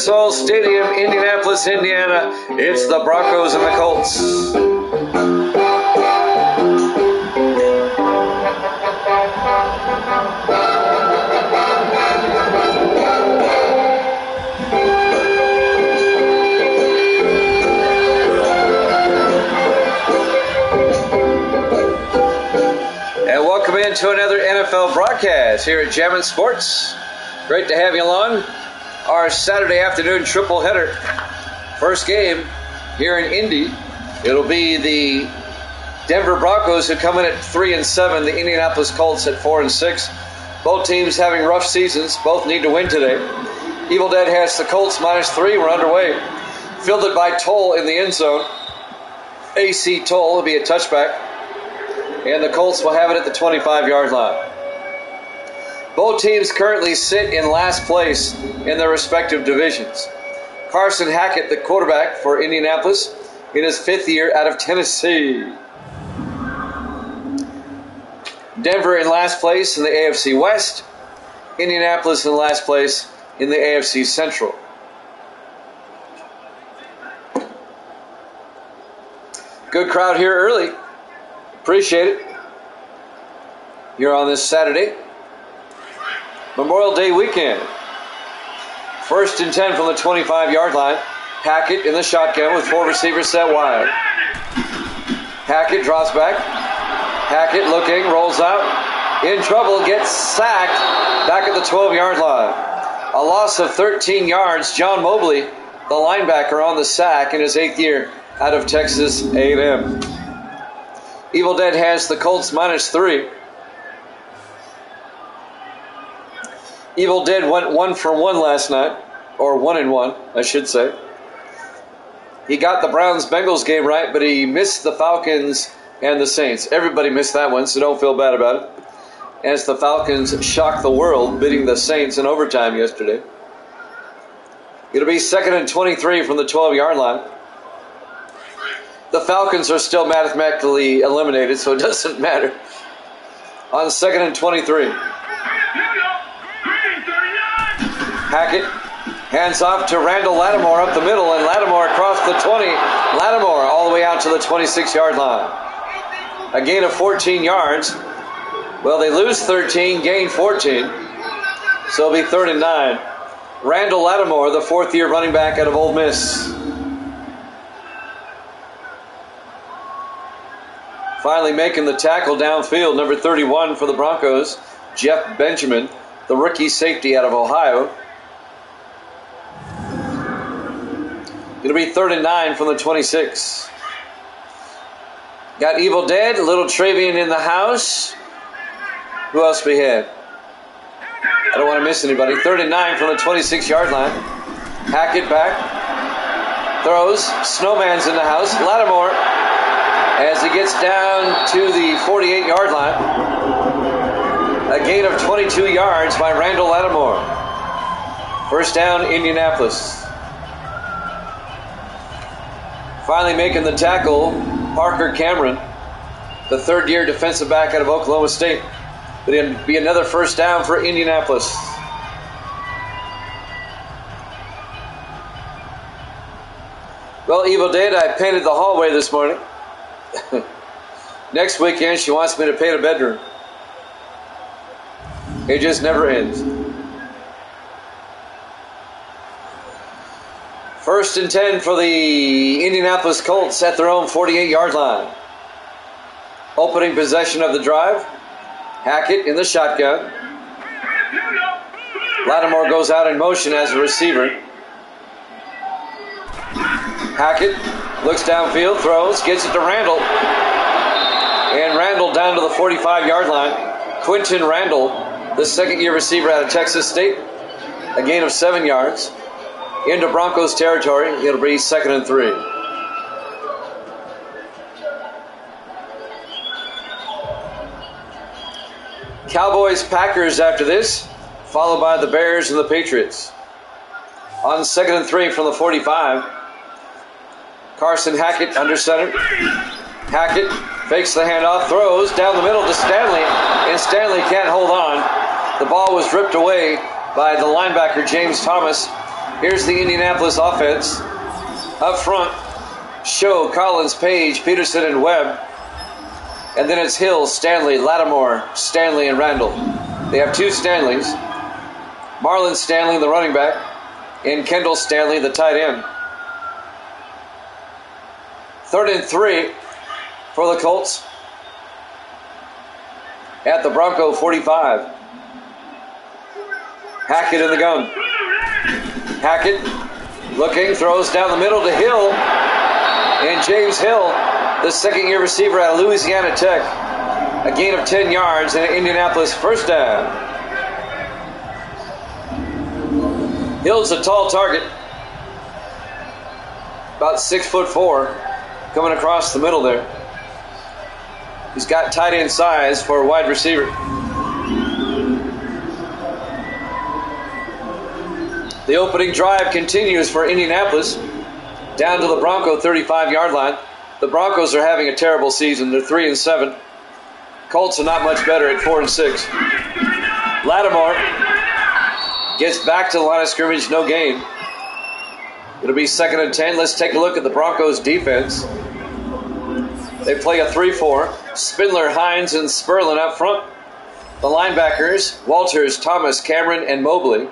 Lucas Oil Stadium, Indianapolis, Indiana. It's the Broncos and the Colts. And welcome into another NFL broadcast here at Jammin' Sports. Great to have you along. Our Saturday afternoon triple header. First game here in Indy. It'll be the Denver Broncos who come in at 3-7. The Indianapolis Colts at 4-6. Both teams having rough seasons. Both need to win today. Evil Dead has the Colts -3. We're underway. Fielded by Toll in the end zone. AC Toll will be a touchback. And the Colts will have it at the 25-yard line. Both teams currently sit in last place in their respective divisions. Carson Hackett, the quarterback for Indianapolis, in his 5th year out of Tennessee. Denver in last place in the AFC West. Indianapolis in last place in the AFC Central. Good crowd here early. Appreciate it. Here on this Saturday. Memorial Day weekend. 1st and 10 from the 25-yard line. Hackett in the shotgun with 4 receivers set wide. Hackett drops back. Hackett looking, rolls out. In trouble, gets sacked back at the 12-yard line. A loss of 13 yards. John Mobley, the linebacker, on the sack in his 8th year out of Texas A&M. Evil Dead has the Colts -3. Evil Dead went 1 for 1 last night, or 1-1, I should say. He got the Browns-Bengals game right, but he missed the Falcons and the Saints. Everybody missed that one, so don't feel bad about it. As the Falcons shocked the world, beating the Saints in overtime yesterday. It'll be 2nd and 23 from the 12-yard line. The Falcons are still mathematically eliminated, so it doesn't matter. On 2nd and 23. Hackett hands off to Randall Lattimore up the middle, and Lattimore across the 20. Lattimore all the way out to the 26-yard line. A gain of 14 yards. Well, they lose 13, gain 14. So it'll be 3rd and 9. Randall Lattimore, the 4th-year running back out of Ole Miss. Finally making the tackle downfield, number 31 for the Broncos, Jeff Benjamin, the rookie safety out of Ohio. It'll be 3rd and 9 from the 26. Got Evil Dead, Little Travian in the house. Who else we had? I don't want to miss anybody. 3rd and 9 from the 26-yard line. Hackett back. Throws. Snowman's in the house. Lattimore, as he gets down to the 48-yard line. A gain of 22 yards by Randall Lattimore. First down, Indianapolis. Finally making the tackle, Parker Cameron, the 3rd-year defensive back out of Oklahoma State. But it'll be another first down for Indianapolis. Well, Evil Dead, I painted the hallway this morning. Next weekend, she wants me to paint a bedroom. It just never ends. 1st and 10 for the Indianapolis Colts at their own 48-yard line. Opening possession of the drive. Hackett in the shotgun. Lattimore goes out in motion as a receiver. Hackett looks downfield, throws, gets it to Randall. And Randall down to the 45-yard line. Quentin Randall, the 2nd-year receiver out of Texas State. A gain of 7 yards. Into Broncos territory. It'll be 2nd and 3. Cowboys, Packers after this, followed by the Bears and the Patriots. On 2nd and 3 from the 45. Carson Hackett under center. Hackett fakes the handoff, throws down the middle to Stanley, and Stanley can't hold on. The ball was ripped away by the linebacker, James Thomas, Here's the Indianapolis offense. Up front, Show, Collins, Page, Peterson, and Webb. And then it's Hill, Stanley, Lattimore, Stanley, and Randall. They have two Stanleys. Marlon Stanley, the running back, and Kendall Stanley, the tight end. 3rd and 3 for the Colts at the Bronco 45. Hackett in the gun. Hackett looking, throws down the middle to Hill. And James Hill, the second-year receiver out of Louisiana Tech. A gain of 10 yards and an Indianapolis first down. Hill's a tall target. About 6'4", coming across the middle there. He's got tight end size for a wide receiver. The opening drive continues for Indianapolis. Down to the Bronco 35-yard line. The Broncos are having a terrible season. They're 3-7. Colts are not much better at 4-6. Lattimore gets back to the line of scrimmage, no gain. It'll be 2nd and 10. Let's take a look at the Broncos defense. They play a 3-4. Spindler, Hines, and Sperlin up front. The linebackers, Walters, Thomas, Cameron, and Mobley.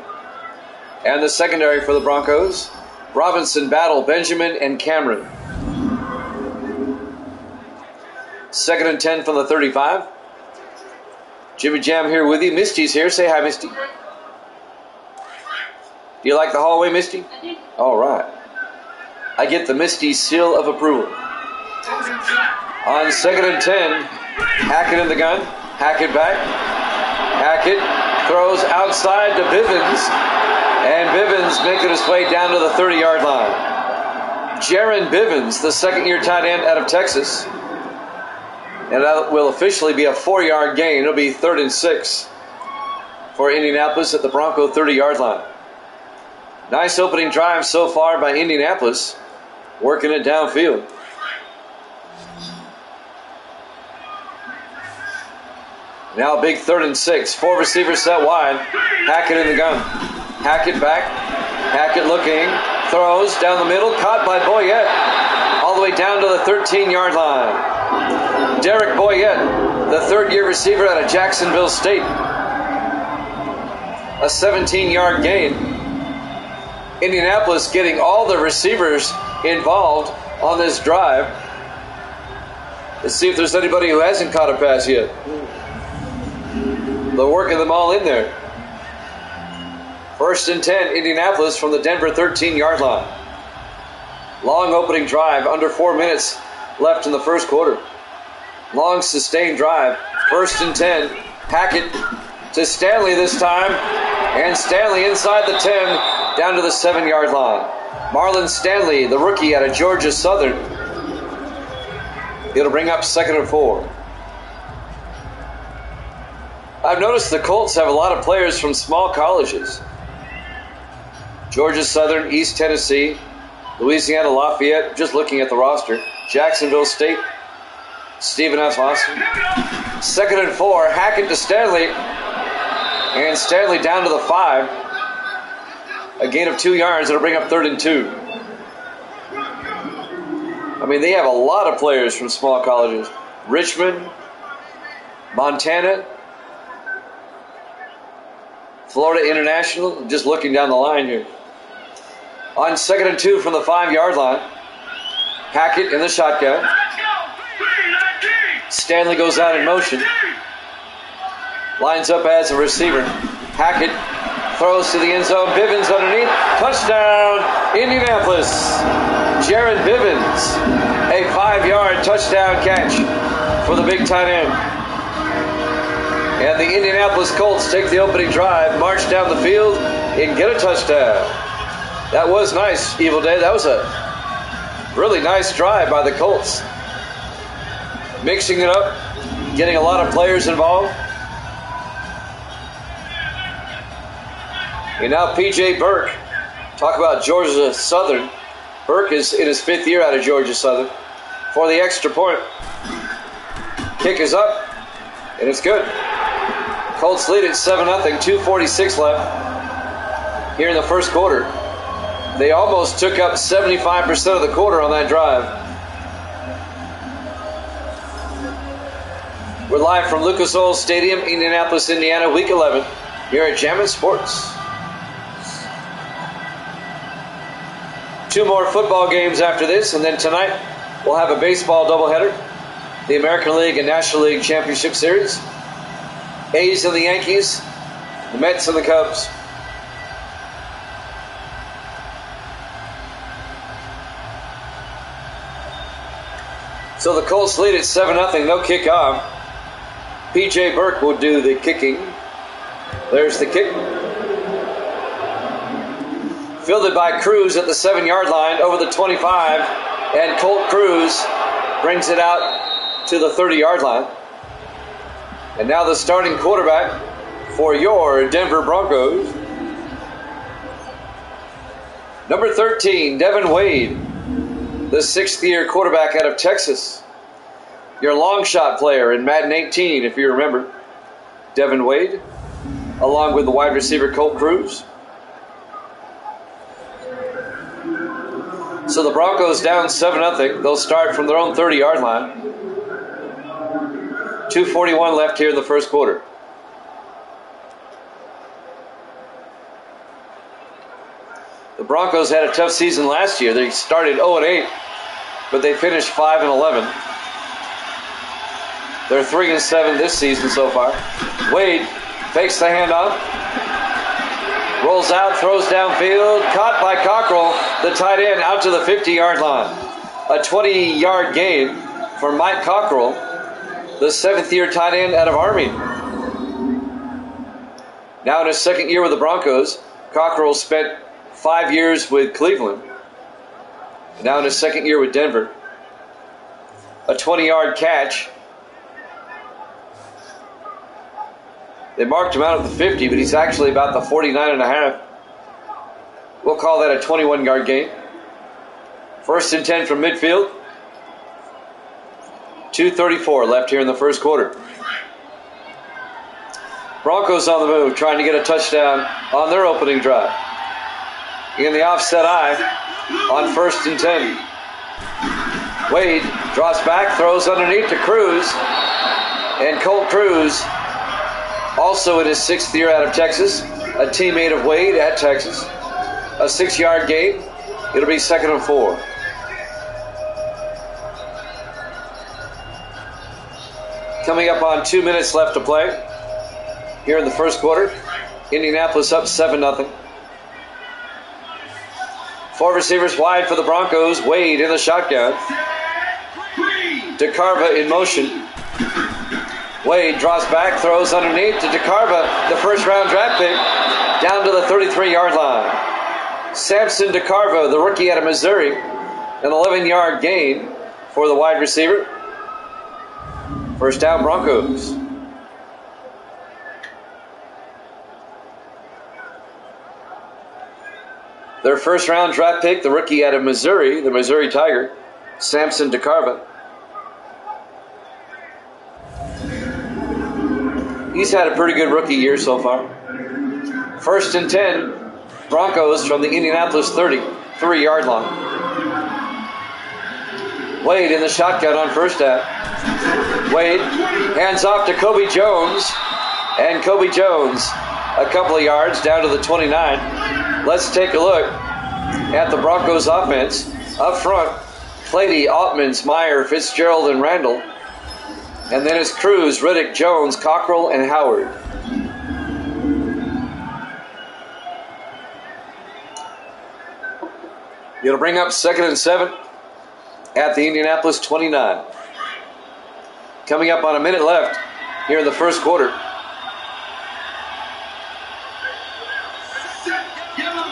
And the secondary for the Broncos, Robinson, Battle, Benjamin, and Cameron. 2nd and 10 from the 35. Jimmy Jam here with you. Misty's here. Say hi, Misty. Do you like the hallway, Misty? I do. All right. I get the Misty seal of approval. On 2nd and 10, Hackett in the gun. Hackett back. Hackett throws outside to Bivens. And Bivens making his way down to the 30-yard line. Jaron Bivens, the second-year tight end out of Texas. And that will officially be a 4-yard gain. It'll be 3rd and 6 for Indianapolis at the Bronco 30-yard line. Nice opening drive so far by Indianapolis, working it downfield. Now a big 3rd and 6. 4 receivers set wide. Hackett in the gun. Hackett back. Hackett looking. Throws down the middle. Caught by Boyette. All the way down to the 13-yard line. Derek Boyette, the 3rd-year receiver out of Jacksonville State. A 17-yard gain. Indianapolis getting all the receivers involved on this drive. Let's see if there's anybody who hasn't caught a pass yet. They're working them all in there. 1st and 10, Indianapolis from the Denver 13-yard line. Long opening drive, under 4 minutes left in the first quarter. Long sustained drive, 1st and 10. Hackett to Stanley this time. And Stanley inside the 10, down to the 7-yard line. Marlon Stanley, the rookie out of Georgia Southern. It'll bring up 2nd and 4. I've noticed the Colts have a lot of players from small colleges. Georgia Southern, East Tennessee, Louisiana Lafayette, just looking at the roster. Jacksonville State, Stephen F. Austin. 2nd and 4, Hackett to Stanley. And Stanley down to the 5. A gain of 2 yards. It'll bring up 3rd and 2. I mean, they have a lot of players from small colleges. Richmond, Montana, Florida International, just looking down the line here. On 2nd and 2 from the 5-yard line, Hackett in the shotgun. Stanley goes out in motion. Lines up as a receiver. Hackett throws to the end zone. Bivens underneath. Touchdown, Indianapolis. Jaron Bivens, a 5-yard touchdown catch for the big tight end. And the Indianapolis Colts take the opening drive, march down the field, and get a touchdown. That was nice, Evil Day. That was a really nice drive by the Colts. Mixing it up, getting a lot of players involved. And now P.J. Burke. Talk about Georgia Southern. Burke is in his 5th year out of Georgia Southern for the extra point. Kick is up, and it's good. Colts lead at 7-0, 2:46 left here in the first quarter. They almost took up 75% of the quarter on that drive. We're live from Lucas Oil Stadium, Indianapolis, Indiana, Week 11, here at Jammin' Sports. 2 more football games after this, and then tonight we'll have a baseball doubleheader. The American League and National League Championship Series. A's and the Yankees, the Mets and the Cubs. So the Colts lead at 7-0, no kickoff. P.J. Burke will do the kicking. There's the kick. Fielded by Cruz at the 7-yard line over the 25, and Colt Cruz brings it out to the 30-yard line. And now the starting quarterback for your Denver Broncos. Number 13, Devin Wade, the 6th-year quarterback out of Texas. Your long shot player in Madden 18, if you remember. Devin Wade, along with the wide receiver Colt Cruz. So the Broncos down 7-0. They'll start from their own 30-yard line. 2:41 left here in the first quarter. The Broncos had a tough season last year. They started 0-8, but they finished 5-11. They're 3-7 this season so far. Wade fakes the handoff. Rolls out, throws downfield, caught by Cockrell, the tight end, out to the 50-yard line. A 20-yard gain for Mike Cockrell, the 7th-year tight end out of Army. Now in his 2nd year with the Broncos, Cockrell spent 5 years with Cleveland. And now in his 2nd year with Denver. A 20-yard catch. They marked him out at the 50, but he's actually about the 49.5. We'll call that a 21-yard gain. 1st and 10 from midfield. 2:34 left here in the first quarter. Broncos on the move, trying to get a touchdown on their opening drive. In the offset eye on 1st and 10. Wade drops back, throws underneath to Cruz. And Colt Cruz, also in his 6th year out of Texas, a teammate of Wade at Texas. A 6-yard gain. It'll be 2nd and 4. Coming up on 2 minutes left to play here in the first quarter. Indianapolis up 7-0. 4 receivers wide for the Broncos. Wade in the shotgun. DeCarva in motion. Wade draws back, throws underneath to DeCarva, the first-round draft pick, down to the 33-yard line. Samson DeCarva, the rookie out of Missouri, an 11-yard gain for the wide receiver. First down, Broncos. Their first-round draft pick, the rookie out of Missouri, the Missouri Tiger, Samson DeCarva. He's had a pretty good rookie year so far. 1st and 10, Broncos from the Indianapolis 33-yard line. Wade in the shotgun on first down. Wade hands off to Kobe Jones. And Kobe Jones a couple of yards down to the 29. Let's take a look at the Broncos offense. Up front, Clady, Altmans, Meyer, Fitzgerald, and Randall. And then it's Cruz, Riddick, Jones, Cockrell, and Howard. It'll bring up 2nd and 7 at the Indianapolis 29. Coming up on a minute left here in the first quarter.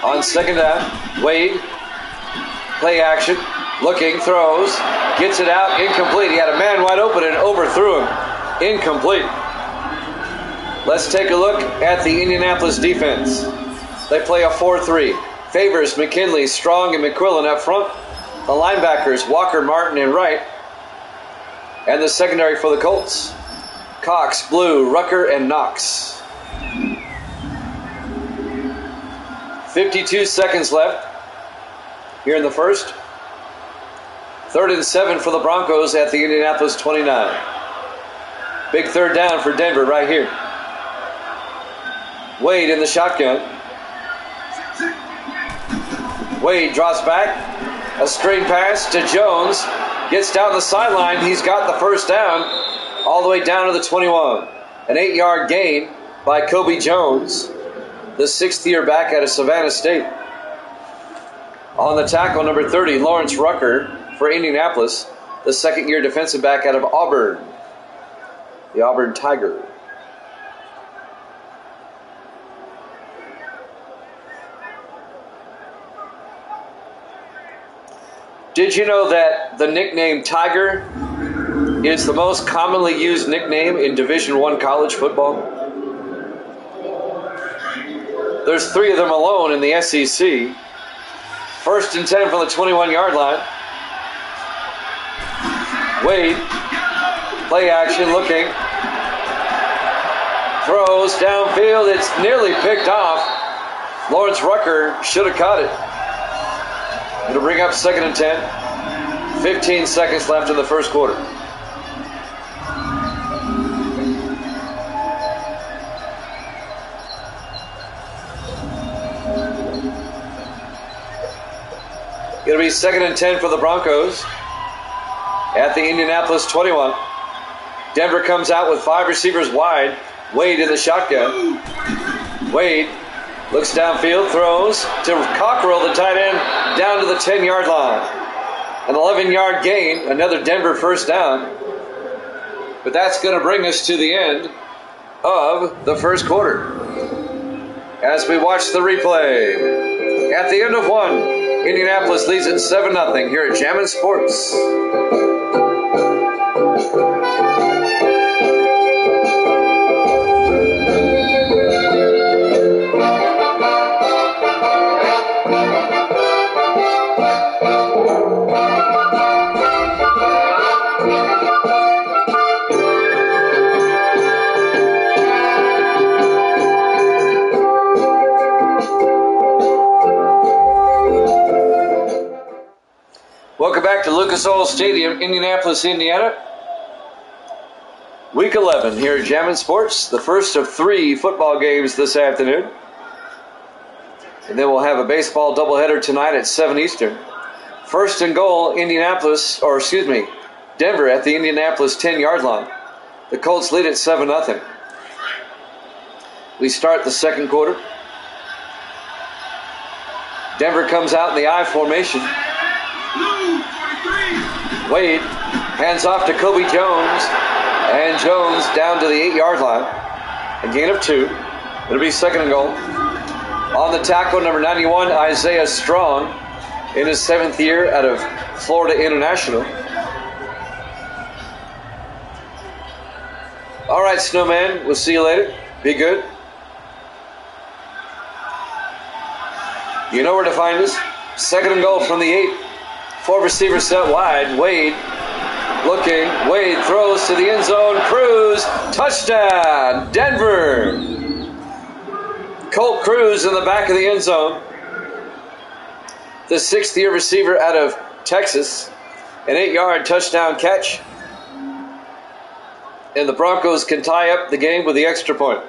On 2nd down, Wade, play action, looking, throws, gets it out, incomplete. He had a man wide open and overthrew him. Incomplete. Let's take a look at the Indianapolis defense. They play a 4-3. Favors, McKinley, Strong, and McQuillan up front. The linebackers, Walker, Martin, and Wright. And the secondary for the Colts, Cox, Blue, Rucker, and Knox. 52 seconds left here in the first. 3rd and 7 for the Broncos at the Indianapolis 29. Big third down for Denver right here. Wade in the shotgun. Wade drops back. A screen pass to Jones. Gets down the sideline. He's got the first down all the way down to the 21. An 8-yard gain by Kobe Jones, the 6th-year back out of Savannah State. On the tackle, number 30, Lawrence Rucker for Indianapolis, the 2nd-year defensive back out of Auburn, the Auburn Tiger. Did you know that the nickname Tiger is the most commonly used nickname in Division I college football? There's 3 of them alone in the SEC. 1st and 10 from the 21-yard line. Wade, play action, looking. Throws downfield. It's nearly picked off. Lawrence Rucker should have caught it. It'll bring up 2nd and 10. 15 seconds left in the first quarter. It'll be 2nd and 10 for the Broncos at the Indianapolis 21. Denver comes out with 5 receivers wide. Wade in the shotgun. Wade looks downfield, throws to Cockrell, the tight end, down to the 10-yard line. An 11-yard gain, another Denver first down. But that's going to bring us to the end of the first quarter. As we watch the replay, at the end of one, Indianapolis leads it 7-0 here at Jammin' Sports. Welcome back to Lucas Oil Stadium, Indianapolis, Indiana. Week 11 here at Jammin' Sports, the first of 3 football games this afternoon. And then we'll have a baseball doubleheader tonight at 7 Eastern. 1st and goal, Denver at the Indianapolis 10-yard line. The Colts lead at 7-0. We start the second quarter. Denver comes out in the I formation. Wade hands off to Kobe Jones, and Jones down to the 8-yard line. A gain of 2. It'll be 2nd and goal. On the tackle, number 91, Isaiah Strong, in his 7th year out of Florida International. All right, Snowman, we'll see you later. Be good. You know where to find us. 2nd and goal from the 8. 4 receivers set wide. Wade looking. Wade throws to the end zone. Cruz. Touchdown. Denver. Colt Cruz in the back of the end zone. The 6th-year receiver out of Texas. An 8-yard touchdown catch. And the Broncos can tie up the game with the extra point.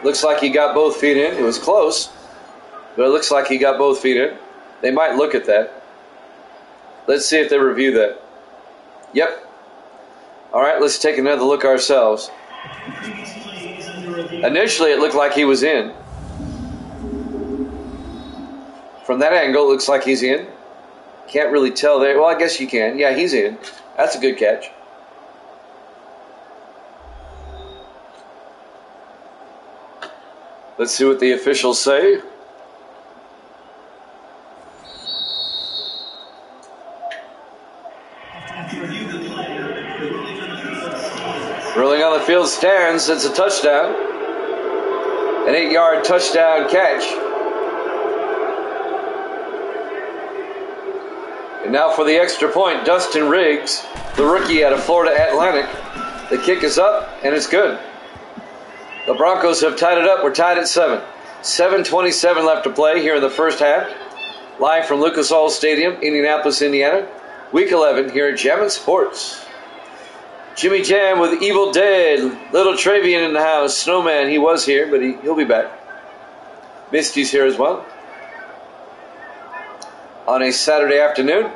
Looks like he got both feet in. It was close, but it looks like he got both feet in. They might look at that. Let's see if they review that. Yep. All right, let's take another look ourselves. Initially, it looked like he was in. From that angle, it looks like he's in. Can't really tell there. Well, I guess you can. Yeah, he's in. That's a good catch. Let's see what the officials say. Ruling on the field stands. It's a touchdown. An 8-yard touchdown catch. And now for the extra point, Dustin Riggs, the rookie out of Florida Atlantic. The kick is up, and it's good. The Broncos have tied it up. We're tied at 7. 7:27 left to play here in the first half. Live from Lucas Oil Stadium, Indianapolis, Indiana. Week 11 here at Jammin' Sports. Jimmy Jam with Evil Dead. Little Travian in the house. Snowman, he was here, but he'll be back. Misty's here as well. On a Saturday afternoon.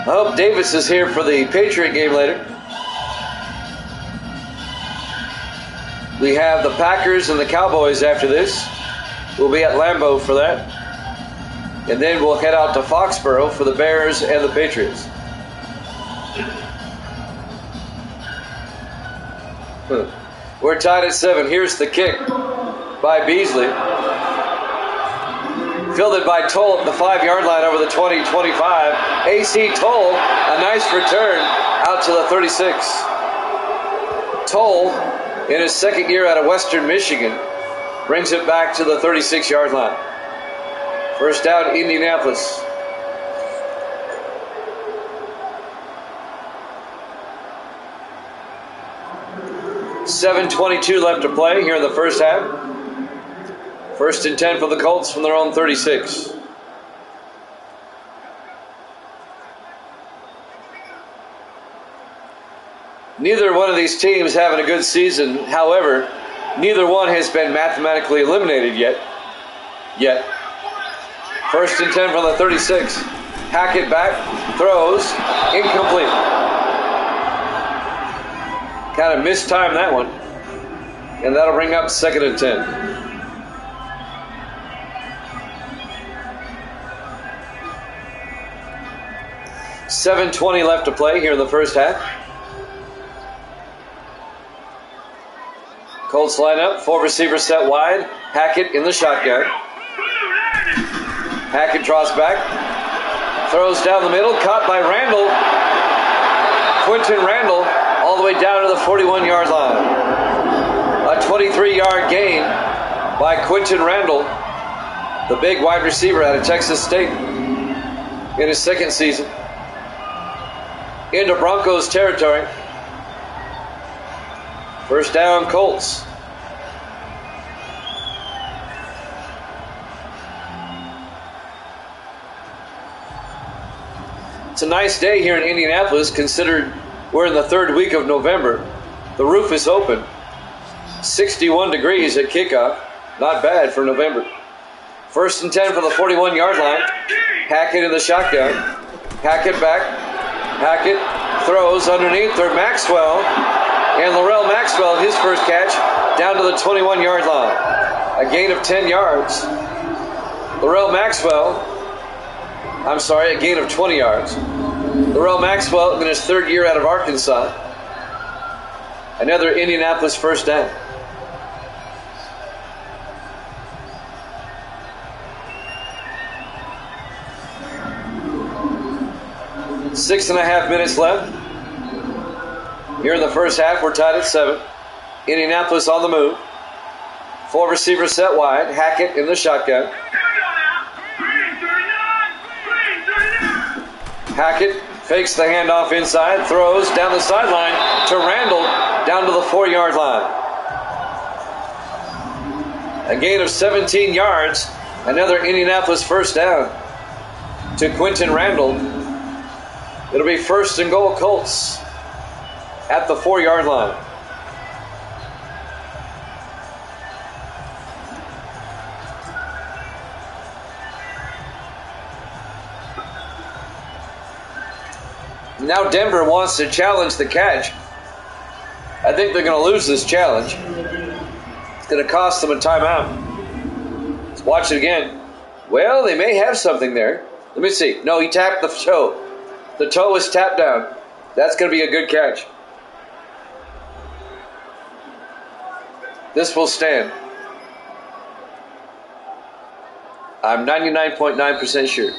I hope Davis is here for the Patriot game later. We have the Packers and the Cowboys after this. We'll be at Lambeau for that. And then we'll head out to Foxborough for the Bears and the Patriots. We're tied at 7. Here's the kick by Beasley. Fielded by Toll at the 5-yard line over the 20-25. AC Toll, a nice return out to the 36. Toll, in his second year out of Western Michigan, brings it back to the 36-yard line. First down, Indianapolis. $7:22 left to play here in the first half. First and 10 for the Colts from their own 36. Neither one of these teams having a good season. However, neither one has been mathematically eliminated yet. First and 10 from the 36. Hackett back, throws, incomplete. Kind of mistimed that one. And that'll bring up second and 10. $7:20 left to play here in the first half. Colts line up, 4 receivers set wide. Hackett in the shotgun. Hackett draws back, throws down the middle, caught by Randall. Quentin Randall all the way down to the 41-yard line. A 23-yard gain by Quentin Randall, the big wide receiver out of Texas State in his second season. Into Broncos territory. First down, Colts. It's a nice day here in Indianapolis, considered we're in the third week of November. The roof is open. 61 degrees at kickoff. Not bad for November. First and 10 from the 41-yard line. Hackett in the shotgun. Hackett back. Hackett throws underneath for Maxwell. And Laurel Maxwell, his first catch, down to the 21-yard line. A gain of 10 yards. Laurel Maxwell, a gain of 20 yards. Laurel Maxwell in his third year out of Arkansas. Another Indianapolis first down. Six and a half minutes left. Here in the first half, we're tied at 7. Indianapolis on the move. 4 receivers set wide. Hackett in the shotgun. Hackett fakes the handoff inside, throws down the sideline to Randall, down to the 4-yard line. A gain of 17 yards. Another Indianapolis first down to Quentin Randall. It'll be first and goal, Colts at the 4-yard line. Now Denver wants to challenge the catch. I think they're going to lose this challenge. It's going to cost them a timeout. Let's watch it again. Well, they may have something there. Let me see. No, he tapped the toe. The toe was tapped down. That's going to be a good catch. This will stand. I'm 99.9% sure.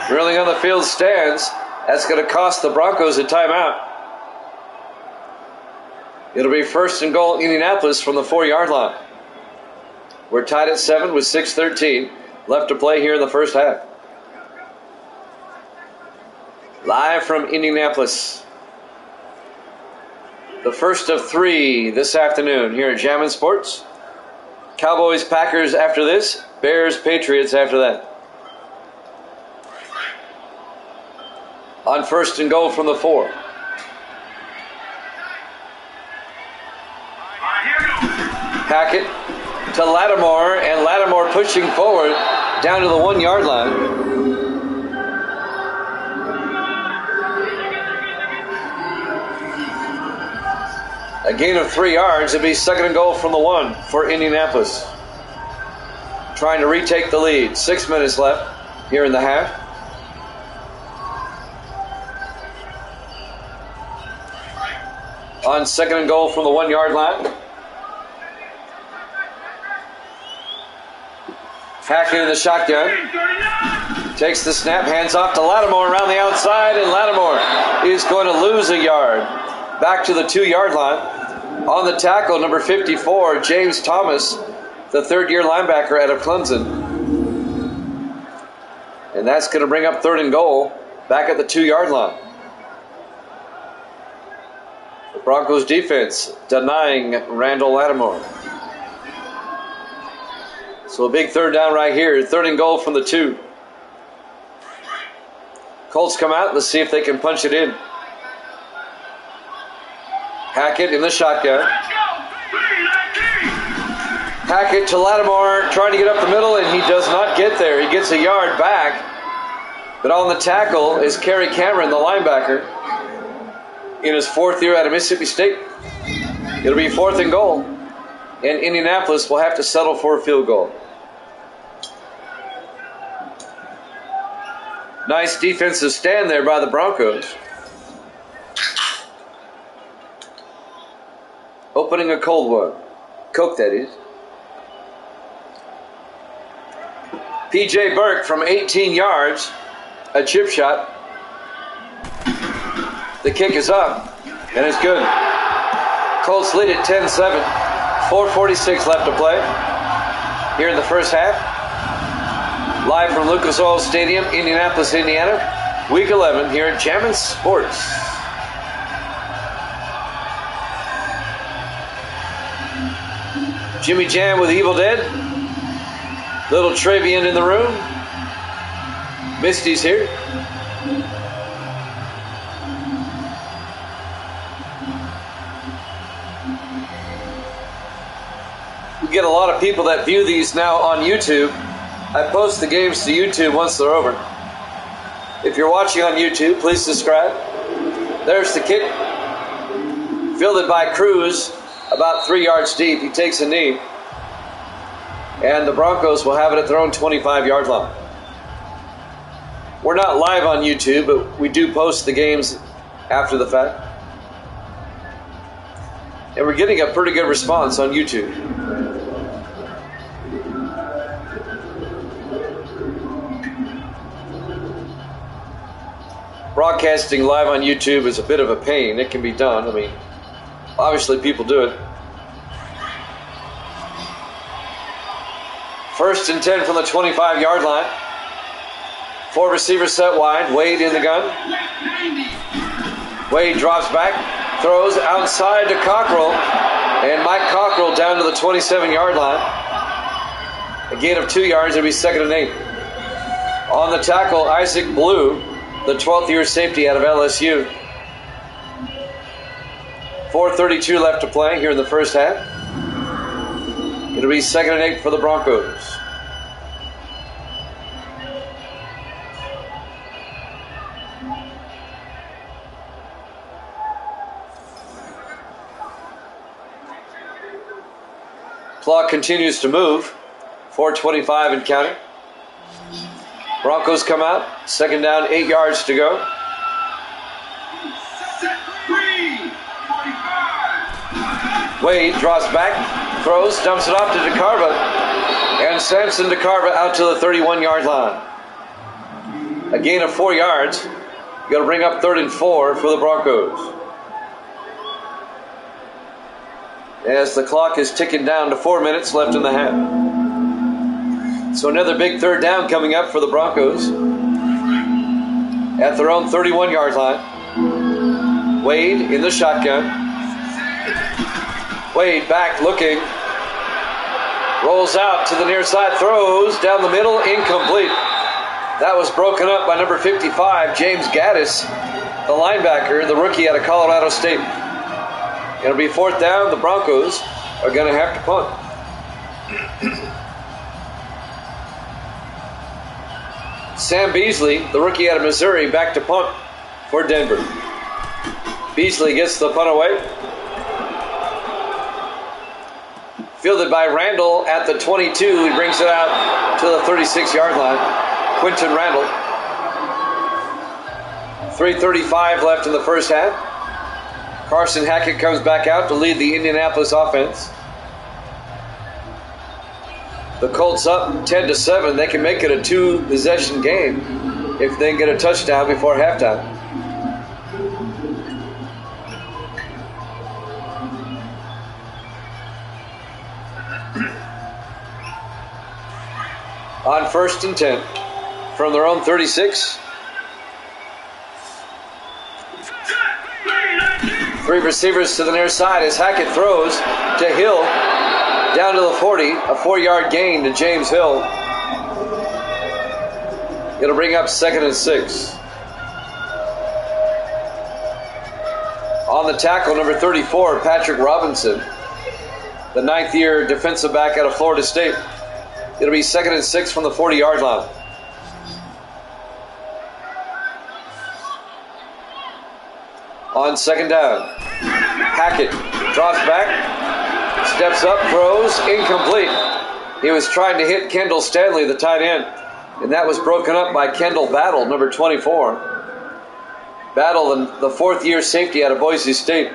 Drilling on the field stands. That's going to cost the Broncos a timeout. It'll be first and goal Indianapolis from the 4-yard line. We're tied at 7 with 6:13 left to play here in the first half. live from Indianapolis. The first of 3 this afternoon here at Jammin' Sports. Cowboys, Packers after this. Bears, Patriots after that. On first and goal from the 4. Hackett to Lattimore, and Lattimore pushing forward down to the 1-yard line. A gain of 3 yards. It'll be second and goal from the 1 for Indianapolis. Trying to retake the lead. 6 minutes left here in the half. On second and goal from the 1-yard line. Hackett in the shotgun. Takes the snap, hands off to Lattimore around the outside, and Lattimore is going to lose a yard. Back to the 2-yard line. On the tackle, number 54, James Thomas, the third-year linebacker out of Clemson. And that's going to bring up third and goal back at the 2-yard line. The Broncos defense denying Randall Lattimore. So a big third down right here. Third and goal from the 2. Colts come out. Let's see if they can punch it in. Hackett in the shotgun. Hackett to Lattimore, trying to get up the middle, and he does not get there. He gets a yard back. But on the tackle is Kerry Cameron, the linebacker, in his 4th year out of Mississippi State. It'll be 4th and goal. And Indianapolis will have to settle for a field goal. Nice defensive stand there by the Broncos. Opening a cold one. Coke, that is. P.J. Burke from 18 yards. A chip shot. The kick is up. And it's good. Colts lead at 10-7. 4:46 left to play here in the first half. Live from Lucas Oil Stadium, Indianapolis, Indiana. Week 11 here at Jammin' Sports. Jimmy Jam with Evil Dead. Little Travian in the room. Misty's here. We get a lot of people that view these now on YouTube. I post the games to YouTube once they're over. If you're watching on YouTube, please subscribe. There's the kick. Fielded by Cruz, about 3 yards deep. He takes a knee. And the Broncos will have it at their own 25-yard line. We're not live on YouTube, but we do post the games after the fact. And we're getting a pretty good response on YouTube. Broadcasting live on YouTube is a bit of a pain. It can be done. I mean, obviously people do it. First and 10 from the 25-yard line. 4 receivers set wide. Wade in the gun. Wade drops back. Throws outside to Cockrell. And Mike Cockrell down to the 27-yard line. A gain of 2 yards. It'll be second and 8. On the tackle, Isaac Blue, the 12th-year safety out of LSU. 4:32 left to play here in the first half. It'll be second and 8 for the Broncos. Clock continues to move. 4:25 and counting. Broncos come out. Second down, 8 yards to go. Wade drops back, throws, dumps it off to DeCarva. And Samson DeCarva out to the 31-yard line. A gain of 4 yards. Got to bring up 3rd and 4 for the Broncos. As the clock is ticking down to 4 minutes left in the half. So another big third down coming up for the Broncos. at their own 31-yard line. Wade in the shotgun. Wade back looking. Rolls out to the near side, throws down the middle, incomplete. That was broken up by number 55, James Gaddis, the linebacker, the rookie out of Colorado State. It'll be fourth down. The Broncos are going to have to punt. Sam Beasley, the rookie out of Missouri, back to punt for Denver. Beasley gets the punt away. Fielded by Randall at the 22. He brings it out to the 36-yard line. Quinton Randall. 3:35 left in the first half. Carson Hackett comes back out to lead the Indianapolis offense. The Colts up 10-7. They can make it a 2-possession game if they get a touchdown before halftime. On 1st and 10 from their own 36. 3 receivers to the near side as Hackett throws to Hill down to the 40. A 4-yard gain to James Hill. It'll bring up 2nd and 6. On the tackle, number 34, Patrick Robinson, the 9th-year defensive back out of Florida State. It'll be 2nd and 6 from the 40-yard line. On 2nd down, Hackett draws back, steps up, throws, incomplete. He was trying to hit Kendall Stanley, the tight end, and that was broken up by Kendall Battle, number 24. Battle, the 4th-year safety out of Boise State.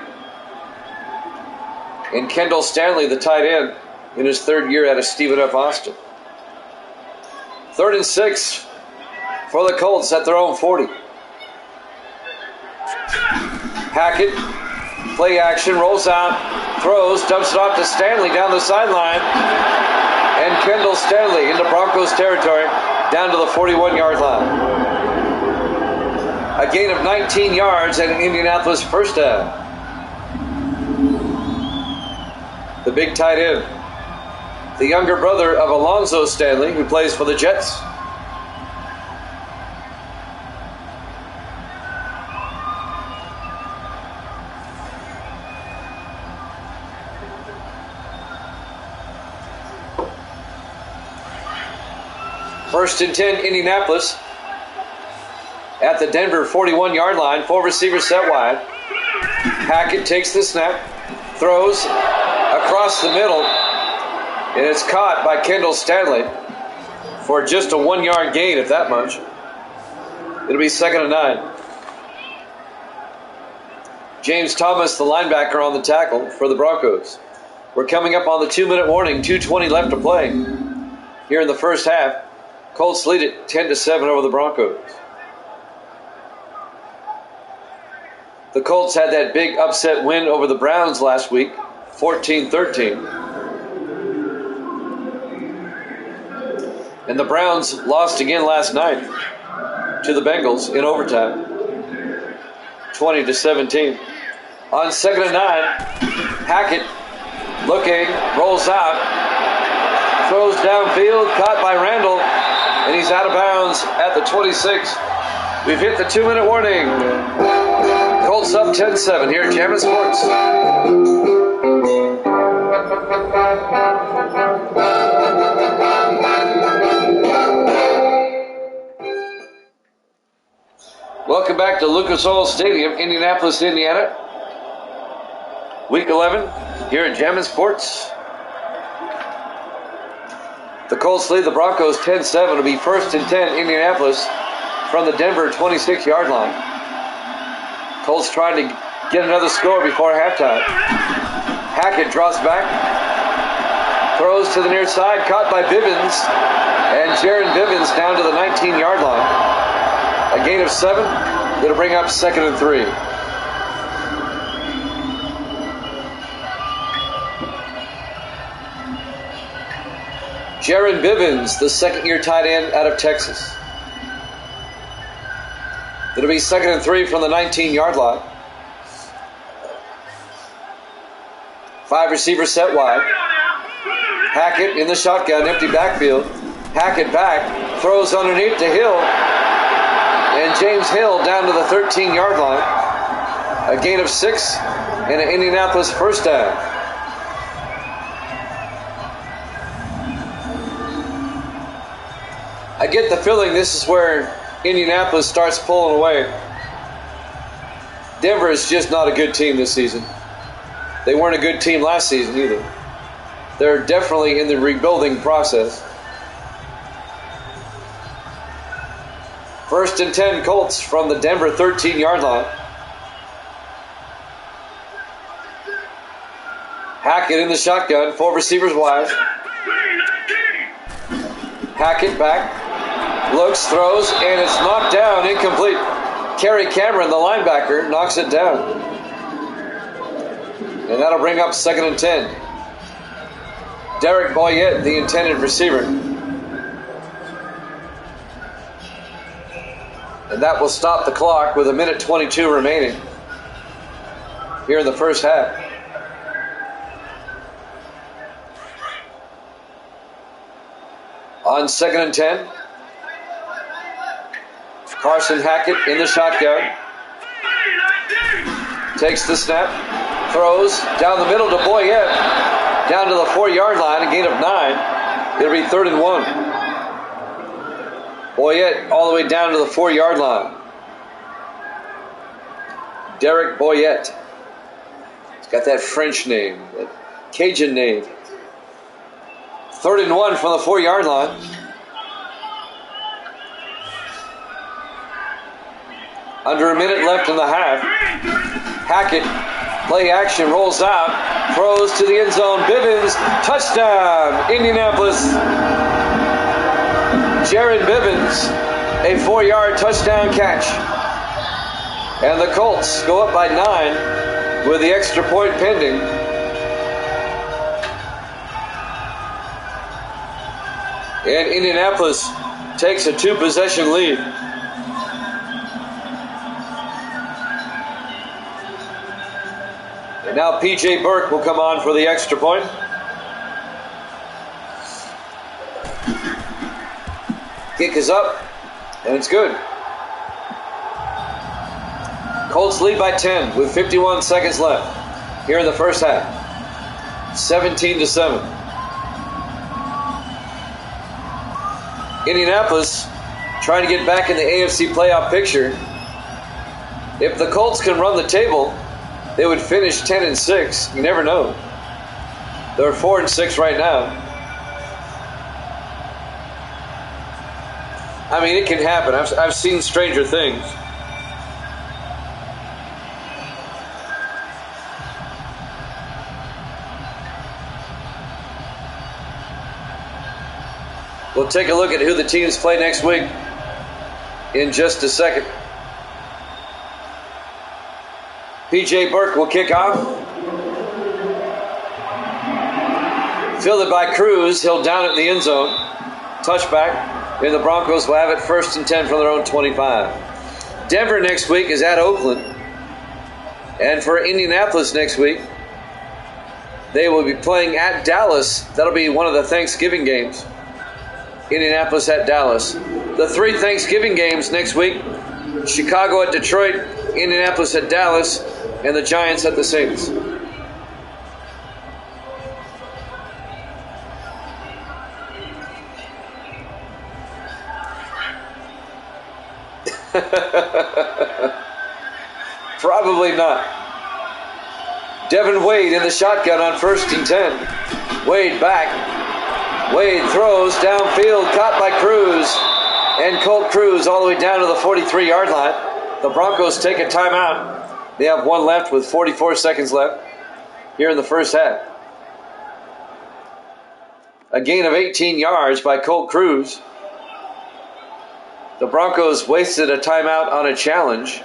And Kendall Stanley, the tight end, in his 3rd year out of Stephen F. Austin. 3rd and 6 for the Colts at their own 40. Hackett, play action, rolls out, throws, dumps it off to Stanley down the sideline. And Kendall Stanley into Broncos territory down to the 41-yard line. A gain of 19 yards and an Indianapolis first down. The big tight end, the younger brother of Alonzo Stanley, who plays for the Jets. First and 10, Indianapolis at the Denver 41-yard line. 4 receivers set wide. Hackett takes the snap, throws across the middle, and it's caught by Kendall Stanley for just a 1-yard gain, if that much. It'll be 2nd and 9. James Thomas, the linebacker, on the tackle for the Broncos. We're coming up on the 2-minute warning, 2:20 left to play here in the first half. Colts lead it 10-7 over the Broncos. The Colts had that big upset win over the Browns last week, 14-13. And the Browns lost again last night to the Bengals in overtime, 20-17. On 2nd and 9, Hackett looking, rolls out, throws downfield, caught by Randall, and he's out of bounds at the 26. We've hit the 2-minute warning. Colts up 10-7 here at Jammin' Sports. Welcome back to Lucas Oil Stadium, Indianapolis, Indiana. Week 11 here at Jammin' Sports. The Colts lead the Broncos 10-7. It'll be 1st and 10, Indianapolis, from the Denver 26-yard line. Colts trying to get another score before halftime. Hackett draws back, throws to the near side, caught by Bivens, and Jaron Bivens down to the 19-yard line. A gain of 7. It'll bring up 2nd and 3. Jaron Bivens, the 2nd-year tight end out of Texas. It'll be 2nd and 3 from the 19-yard line. 5 receivers set wide. Hackett in the shotgun, empty backfield. Hackett back, throws underneath to Hill. And James Hill down to the 13-yard line. A gain of 6 and an Indianapolis first down. I get the feeling this is where Indianapolis starts pulling away. Denver is just not a good team this season. They weren't a good team last season either. They're definitely in the rebuilding process. 1st and 10 Colts from the Denver 13-yard line. Hackett in the shotgun, 4 receivers wide. Hackett back, looks, throws, and it's knocked down, incomplete. Kerry Cameron, the linebacker, knocks it down. And that'll bring up 2nd and 10. Derek Boyette, the intended receiver. And that will stop the clock with 1:22 remaining here in the first half. On 2nd and 10, Carson Hackett in the shotgun. Takes the snap, throws down the middle to Boyette, down to the 4-yard line, a gain of 9. It'll be 3rd and 1. Boyette all the way down to the 4-yard line. Derek Boyette. He's got that French name, that Cajun name. 3rd and 1 from the 4-yard line. Under a minute left in the half. Hackett, play action, rolls out, throws to the end zone. Bivens, touchdown, Indianapolis. Jared Bivens, a 4-yard touchdown catch. And the Colts go up by 9 with the extra point pending. And Indianapolis takes a 2-possession lead. And now P.J. Burke will come on for the extra point. Kick is up, and it's good. Colts lead by 10 with 51 seconds left here in the first half. 17-7. Indianapolis trying to get back in the AFC playoff picture. If the Colts can run the table, they would finish 10-6. You never know. They're 4-6 right now. I mean, it can happen. I've seen stranger things. We'll take a look at who the teams play next week in just a second. P.J. Burke will kick off. Fielded by Cruz. He'll down it in the end zone. Touchback. And the Broncos will have it 1st and 10 from their own 25. Denver next week is at Oakland. And for Indianapolis next week, they will be playing at Dallas. That'll be one of the Thanksgiving games. Indianapolis at Dallas. The 3 Thanksgiving games next week: Chicago at Detroit, Indianapolis at Dallas, and the Giants at the Saints. Probably not. Devin Wade in the shotgun on 1st and 10. Wade back. Wade throws downfield, caught by Cruz. And Colt Cruz all the way down to the 43-yard line. The Broncos take a timeout. They have 1 left with 44 seconds left here in the first half. A gain of 18 yards by Colt Cruz. The Broncos wasted a timeout on a challenge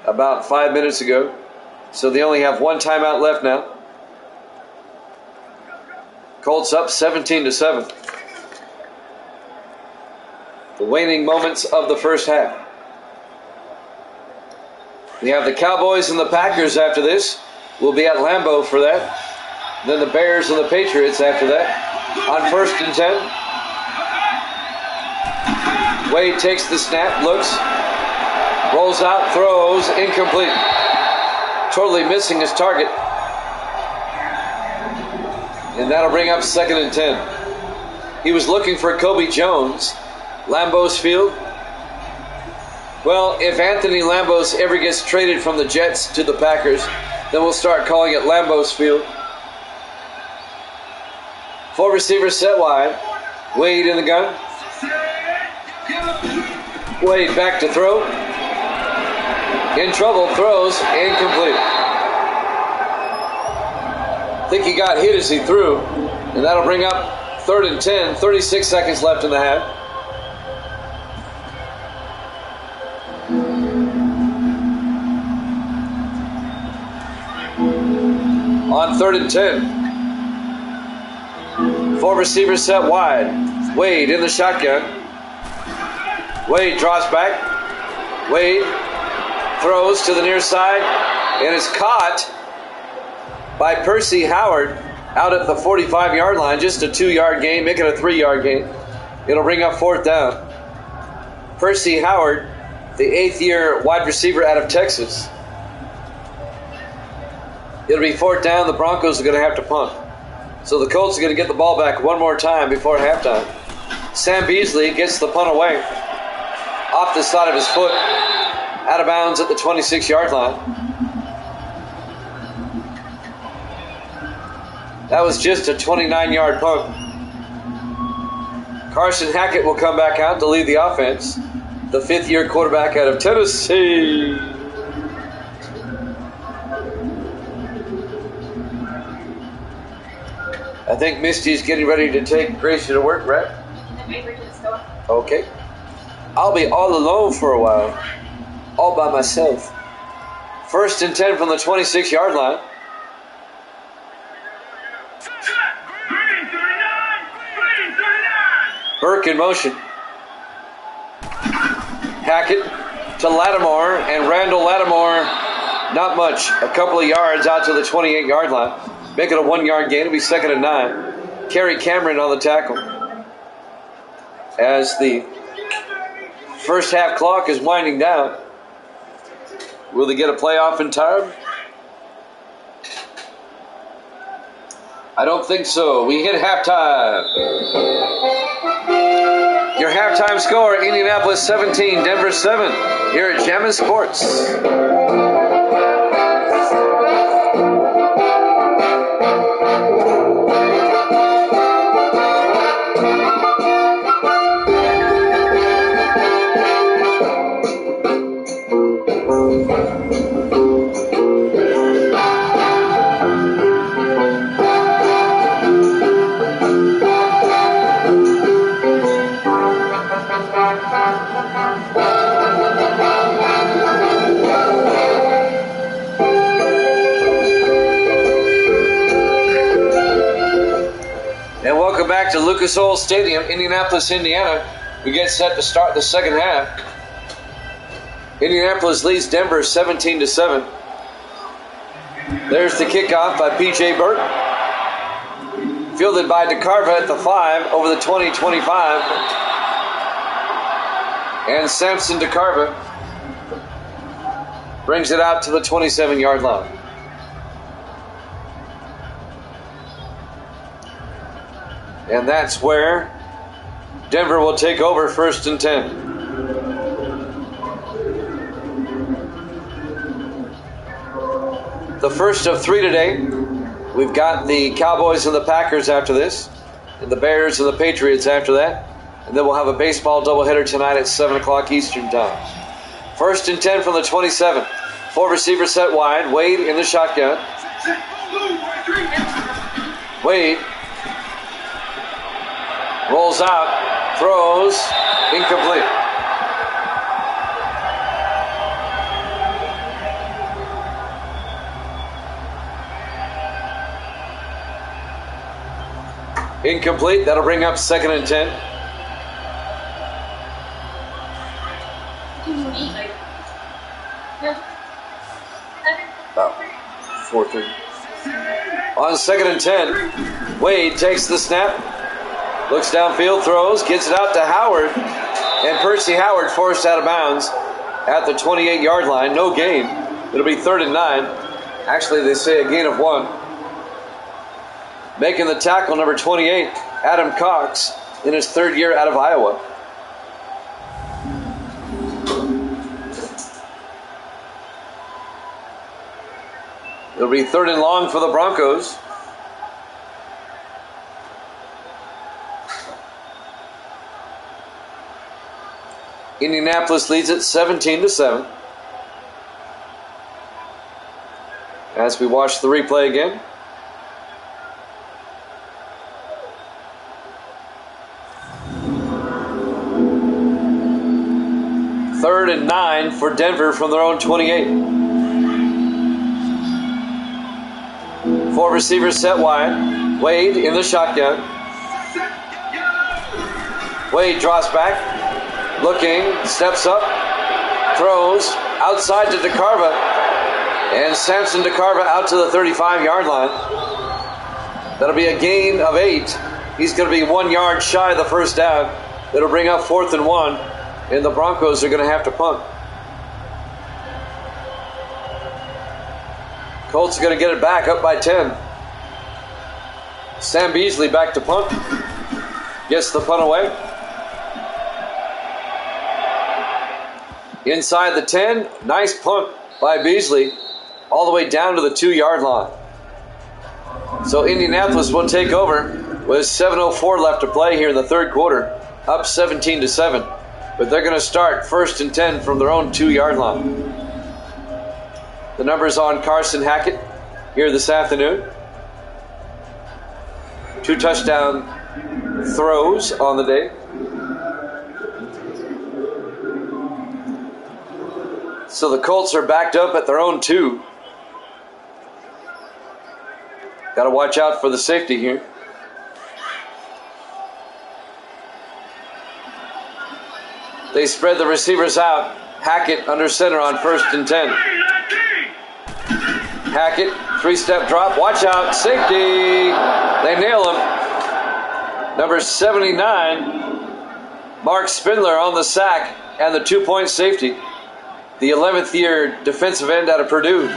about 5 minutes ago. So they only have 1 timeout left now. Colts up 17-7. the waning moments of the first half. We have the Cowboys and the Packers after this. We'll be at Lambeau for that. Then the Bears and the Patriots after that. On 1st and 10. Wade takes the snap, looks, rolls out, throws, incomplete. Totally missing his target. And that'll bring up 2nd and 10. He was looking for Kobe Jones. Lambeau's field. Well, if Anthony Lambeau's ever gets traded from the Jets to the Packers, then we'll start calling it Lambeau's field. 4 receivers set wide. Wade in the gun. Wade back to throw. In trouble, throws, incomplete. I think he got hit as he threw, and that'll bring up 3rd and 10, 36 seconds left in the half. On 3rd and 10. 4 receivers set wide. Wade in the shotgun. Wade draws back. Wade throws to the near side and is caught by Percy Howard out at the 45-yard line. Just a 2-yard gain, make it a 3-yard gain. It'll bring up 4th down. Percy Howard, the 8th-year wide receiver out of Texas. It'll be 4th down. The Broncos are going to have to punt. So the Colts are going to get the ball back one more time before halftime. Sam Beasley gets the punt away off the side of his foot, out of bounds at the 26-yard line. That was just a 29-yard punt. Carson Hackett will come back out to lead the offense, the 5th-year quarterback out of Tennessee. I think Misty's getting ready to take Gracie to work, right? Okay. I'll be all alone for a while. All by myself. 1st and 10 from the 26-yard line. Burke in motion. Hackett to Lattimore, and Randall Lattimore, not much. A couple of yards out to the 28-yard line. Make it a 1-yard gain. It'll be 2nd and 9. Kerry Cameron on the tackle. As the first half clock is winding down. Will they get a playoff in time? I don't think so. We hit halftime. Your halftime score, Indianapolis 17, Denver 7, here at Jammin' Sports. Back to Lucas Oil Stadium, Indianapolis, Indiana. We get set to start the second half. Indianapolis leads Denver 17-7. There's the kickoff by P.J. Burke. Fielded by DeCarva at the 5 over the 20-25. And Samson DeCarva brings it out to the 27-yard line. And that's where Denver will take over 1st and 10. The first of 3 today. We've got the Cowboys and the Packers after this, and the Bears and the Patriots after that. And then we'll have a baseball doubleheader tonight at 7 o'clock Eastern time. 1st and 10 from the 27. 4 receivers set wide. Wade in the shotgun. Wade rolls out, throws, incomplete. Incomplete, that'll bring up 2nd and 10. About 4-3. On 2nd and 10, Wade takes the snap, looks downfield, throws, gets it out to Howard, and Percy Howard forced out of bounds at the 28-yard line. No gain. It'll be 3rd and 9. Actually, they say a gain of 1. Making the tackle, number 28, Adam Cox, in his 3rd year out of Iowa. It'll be 3rd and long for the Broncos. Indianapolis leads it 17-7. As we watch the replay again. Third and 9 for Denver from their own 28. 4 receivers set wide. Wade in the shotgun. Wade draws back, looking, steps up, throws outside to DeCarva, and Samson DeCarva out to the 35-yard line. That'll be a gain of 8. He's going to be 1 yard shy of the first down. It'll bring up 4th and 1, and the Broncos are going to have to punt. Colts are going to get it back up by 10. Sam Beasley back to punt. Gets the punt away. Inside the 10. Nice punt by Beasley. All the way down to the 2-yard line. So Indianapolis will take over with 7:04 left to play here in the 3rd quarter. Up 17-7. But they're going to start 1st and 10 from their own 2-yard line. The numbers on Carson Hackett here this afternoon. 2 touchdown throws on the day. So the Colts are backed up at their own 2. Got to watch out for the safety here. They spread the receivers out. Hackett under center on 1st and 10. Hackett, 3-step drop. Watch out. Safety. They nail him. Number 79, Mark Spindler on the sack and the 2-point safety. The 11th year defensive end out of Purdue.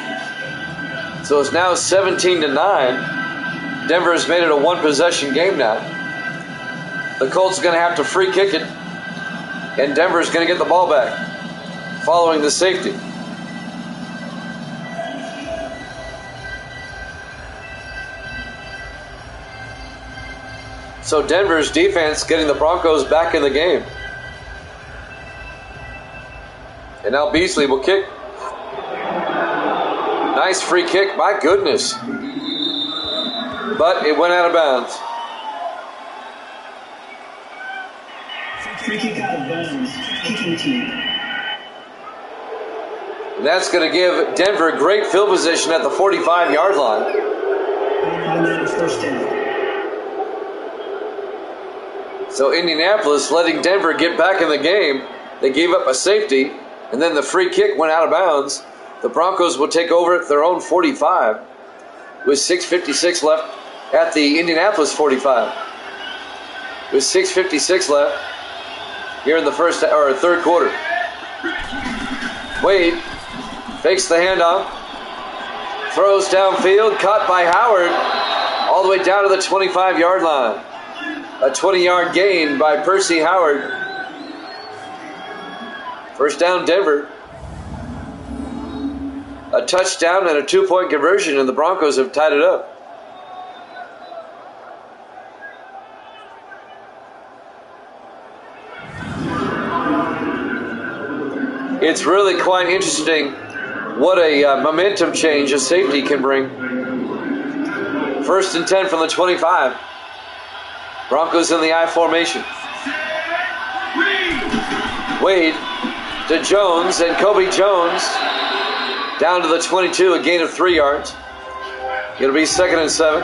So it's now 17-9. Denver has made it a 1-possession game now. The Colts are going to have to free kick it. And Denver's going to get the ball back following the safety. So Denver's defense getting the Broncos back in the game. And now Beasley will kick. Nice free kick, my goodness. But it went out of bounds. Free kick out of bounds. Kicking team. And that's going to give Denver great field position at the 45-yard line. First down. So Indianapolis letting Denver get back in the game. They gave up a safety, and then the free kick went out of bounds. The Broncos will take over at their own 45 with 6:56 left at the Indianapolis 45. With 6:56 left here in the 3rd quarter. Wade fakes the handoff, throws downfield, caught by Howard, all the way down to the 25-yard line. A 20-yard gain by Percy Howard. First down, Denver. A touchdown and a 2-point conversion, and the Broncos have tied it up. It's really quite interesting what a momentum change a safety can bring. 1st and 10 from the 25. Broncos in the I formation. Wade to Jones, and Kobe Jones down to the 22, a gain of 3 yards. It'll be 2nd and 7.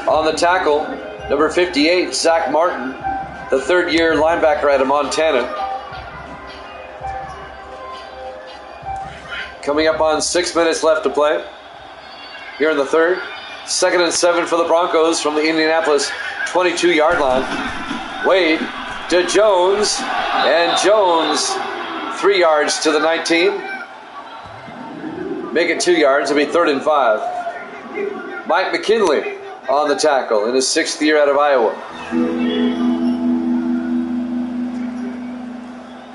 On the tackle, number 58, Zach Martin, the 3rd-year linebacker out of Montana. Coming up on 6 minutes left to play here in the third. 2nd and 7 for the Broncos from the Indianapolis 22-yard line. Wade to Jones, and Jones 3 yards to the 19. Make it 2 yards. It'll be 3rd and 5. Mike McKinley on the tackle in his 6th year out of Iowa.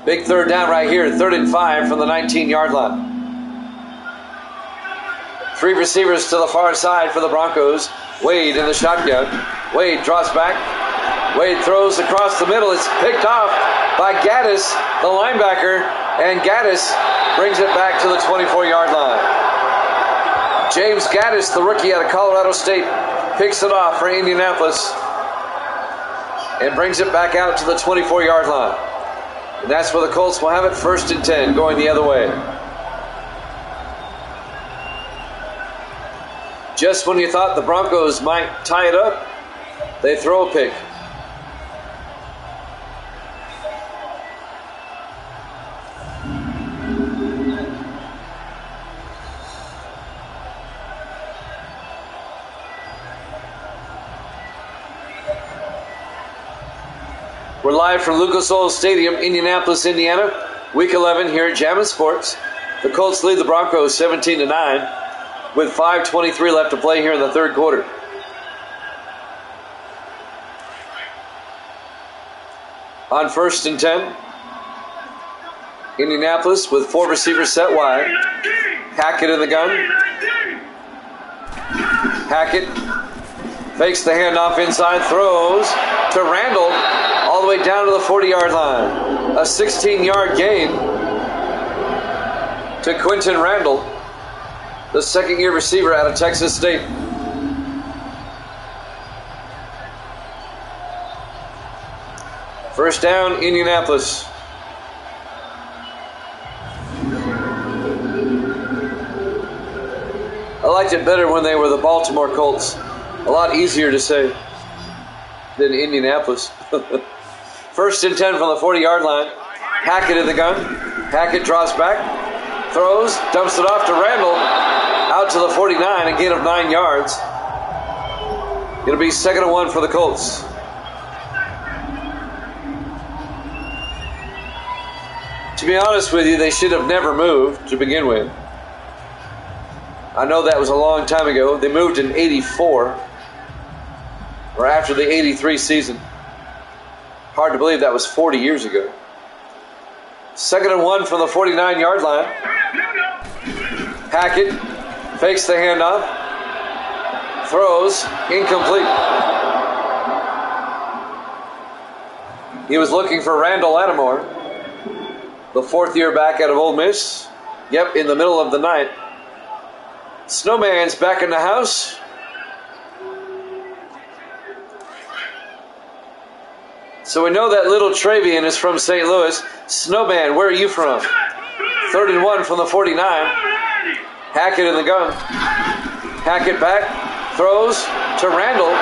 Big 3rd down right here, 3rd and 5 from the 19-yard line. 3 receivers to the far side for the Broncos. Wade in the shotgun. Wade drops back. Wade throws across the middle. It's picked off by Gaddis, the linebacker, and Gaddis brings it back to the 24-yard line. James Gaddis, the rookie out of Colorado State, picks it off for Indianapolis and brings it back out to the 24-yard line. And that's where the Colts will have it, 1st and 10, going the other way. Just when you thought the Broncos might tie it up, they throw a pick. We're live from Lucas Oil Stadium, Indianapolis, Indiana. Week 11 here at Jammin' Sports. The Colts lead the Broncos 17-9 with 5:23 left to play here in the third quarter. On 1st and 10, Indianapolis with 4 receivers set wide. Hackett in the gun. Hackett fakes the handoff inside, throws to Randall all the way down to the 40-yard line. A 16-yard gain to Quentin Randall, the 2nd-year receiver out of Texas State. First down, Indianapolis. I liked it better when they were the Baltimore Colts. A lot easier to say than Indianapolis. 1st and 10 from the 40-yard line. Hackett in the gun. Hackett drops back, throws, dumps it off to Randall, out to the 49, a gain of 9 yards. It'll be 2nd and 1 for the Colts. To be honest with you, they should have never moved to begin with. I know that was a long time ago. They moved in '84, or after the '83 season. Hard to believe that was 40 years ago. 2nd and 1 from the 49-yard line. Hackett fakes the handoff, throws, incomplete. He was looking for Randall Lattimore, the 4th-year back out of Ole Miss. Yep, in the middle of the night. Snowman's back in the house. So we know that little Travian is from St. Louis. Snowman, where are you from? 3rd and 1 from the 49. Hackett in the gun. Hackett back, throws to Randall,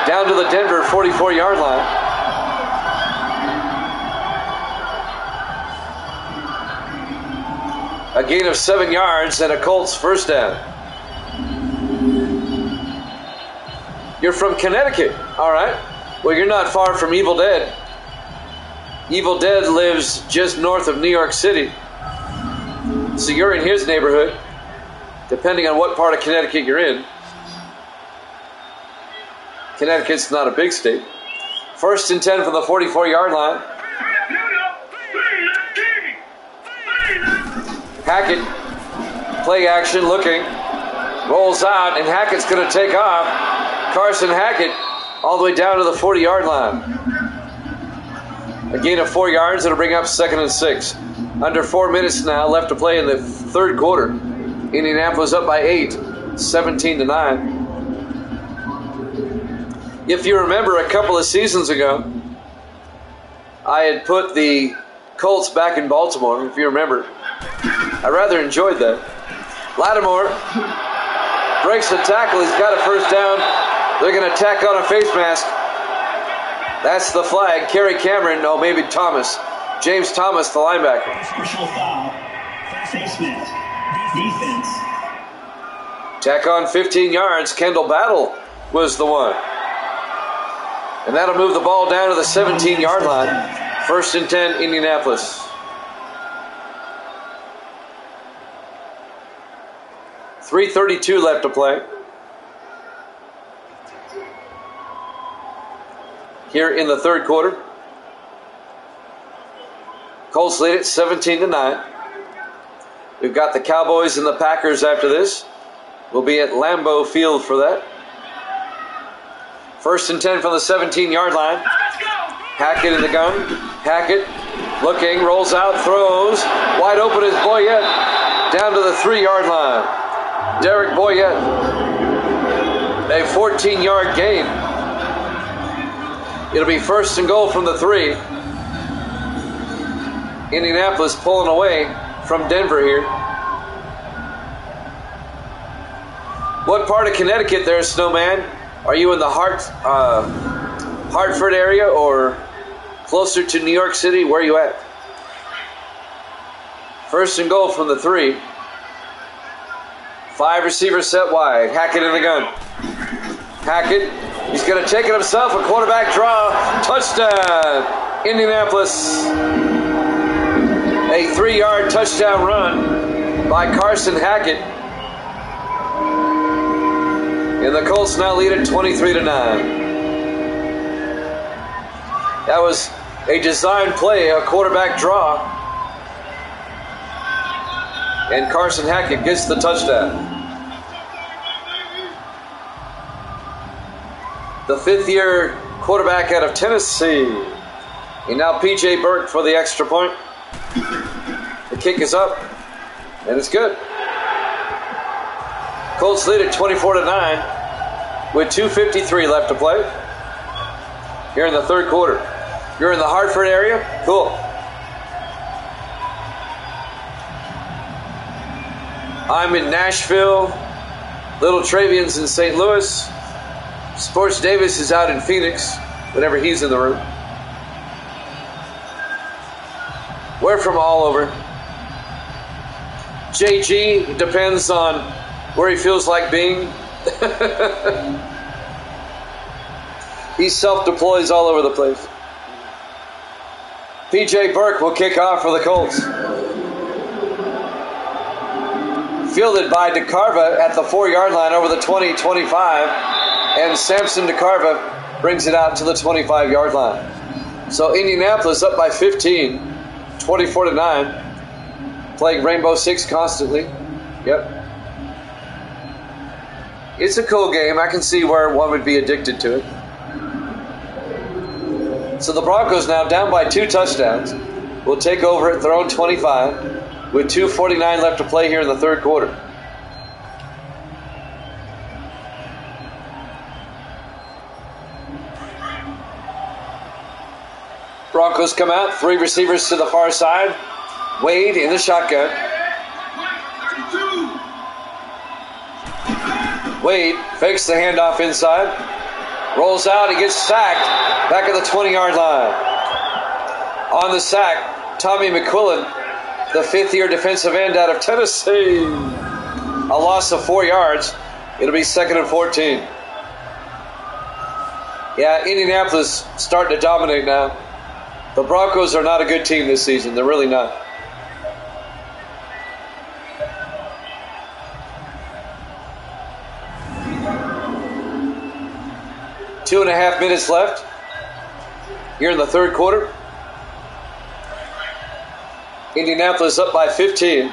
down to the Denver 44-yard line. A gain of 7 yards and a Colts first down. You're from Connecticut, all right. Well, you're not far from Evil Dead. Evil Dead lives just north of New York City. So you're in his neighborhood, depending on what part of Connecticut you're in. Connecticut's not a big state. 1st and 10 from the 44-yard line. Hackett, play action, looking, rolls out, and Hackett's going to take off. Carson Hackett all the way down to the 40-yard line. A gain of 4 yards. It'll bring up 2nd and 6. Under 4 minutes now left to play in the third quarter. Indianapolis up by 8, 17-9. If you remember a couple of seasons ago, I had put the Colts back in Baltimore, if you remember. I rather enjoyed that. Lattimore breaks the tackle. He's got a first down. They're going to tack on a face mask. That's the flag. Kerry Cameron, no, maybe Thomas. James Thomas, the linebacker. Basement. Defense. Tack on 15 yards. Kendall Battle was the one. And that'll move the ball down to the 17-yard line. 1st and 10, Indianapolis. .332 left to play. Here in the third quarter. Colts lead it 17-9. We've got the Cowboys and the Packers after this. We'll be at Lambeau Field for that. 1st and 10 from the 17-yard line. Hackett in the gun. Hackett looking, rolls out, throws. Wide open is Boyette. Down to the 3-yard line. Derek Boyette. A 14-yard gain. It'll be 1st and goal from the 3. Indianapolis pulling away from Denver here. What part of Connecticut there, Snowman? Are you in the Hartford area or closer to New York City? Where are you at? 1st and goal from the 3. 5 receivers set wide. Hackett in the gun. Hackett, he's going to take it himself. A quarterback draw. Touchdown. Indianapolis. A 3-yard touchdown run by Carson Hackett. And the Colts now lead at 23-9. That was a design play, a quarterback draw. And Carson Hackett gets the touchdown. The 5th-year quarterback out of Tennessee. And now P.J. Burke for the extra point. The kick is up, and it's good. Colts lead at 24-9 with 2:53 left to play here in the third quarter. You're in the Hartford area? Cool. I'm in Nashville. Little Travian's in St. Louis. Sports Davis is out in Phoenix whenever he's in the room. We're from all over. JG depends on where he feels like being. He self-deploys all over the place. P.J. Burke will kick off for the Colts. Fielded by DeCarva at the 4-yard line over the 20-25. And Samson DeCarva brings it out to the 25-yard line. So Indianapolis up by 15, 24-9. Playing Rainbow Six constantly. Yep. It's a cool game. I can see where one would be addicted to it. So the Broncos now down by 2 touchdowns. Will take over at their own 25 with 2:49 left to play here in the third quarter. Broncos come out. 3 receivers to the far side. Wade in the shotgun. Wade fakes the handoff inside. Rolls out. He gets sacked. Back at the 20-yard line. On the sack, Tommy McQuillan, the 5th-year defensive end out of Tennessee. A loss of 4 yards. It'll be 2nd and 14. Yeah, Indianapolis starting to dominate now. The Broncos are not a good team this season. They're really not. Two and a half minutes left here in the third quarter. Indianapolis up by 15.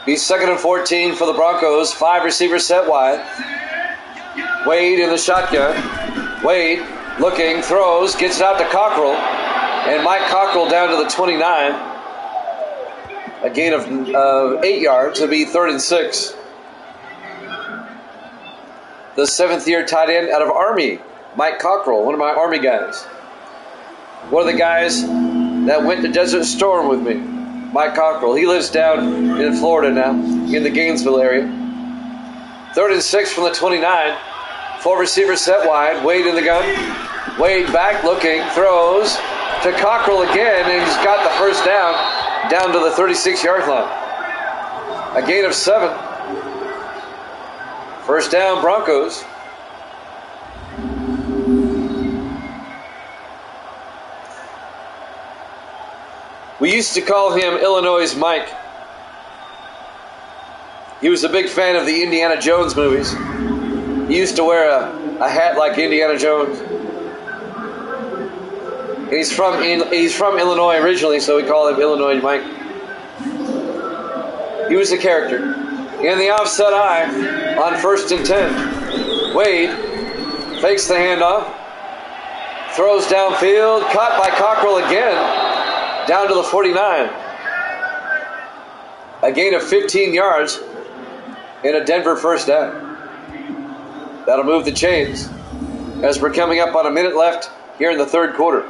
Be 2nd and 14 for the Broncos. 5 receivers set wide. Wade in the shotgun. Wade looking, throws, gets it out to Cockrell. And Mike Cockrell down to the 29. A gain of 8 yards. It'll be 3rd and 6. The 7th-year tight end out of Army, Mike Cockrell, one of my Army guys. One of the guys that went to Desert Storm with me, Mike Cockrell. He lives down in Florida now, in the Gainesville area. 3rd and 6 from the 29. 4 receivers set wide. Wade in the gun. Wade back looking, throws to Cockrell again, and he's got the first down to the 36-yard line. A gain of 7. First down, Broncos. We used to call him Illinois' Mike. He was a big fan of the Indiana Jones movies. He used to wear a hat like Indiana Jones. And he's from Illinois originally, so we call him Illinois Mike. He was a character. In the offset eye on 1st and 10. Wade fakes the handoff. Throws downfield. Caught by Cockrell again. Down to the 49. A gain of 15 yards and a Denver first down. That'll move the chains as we're coming up on a minute left here in the third quarter.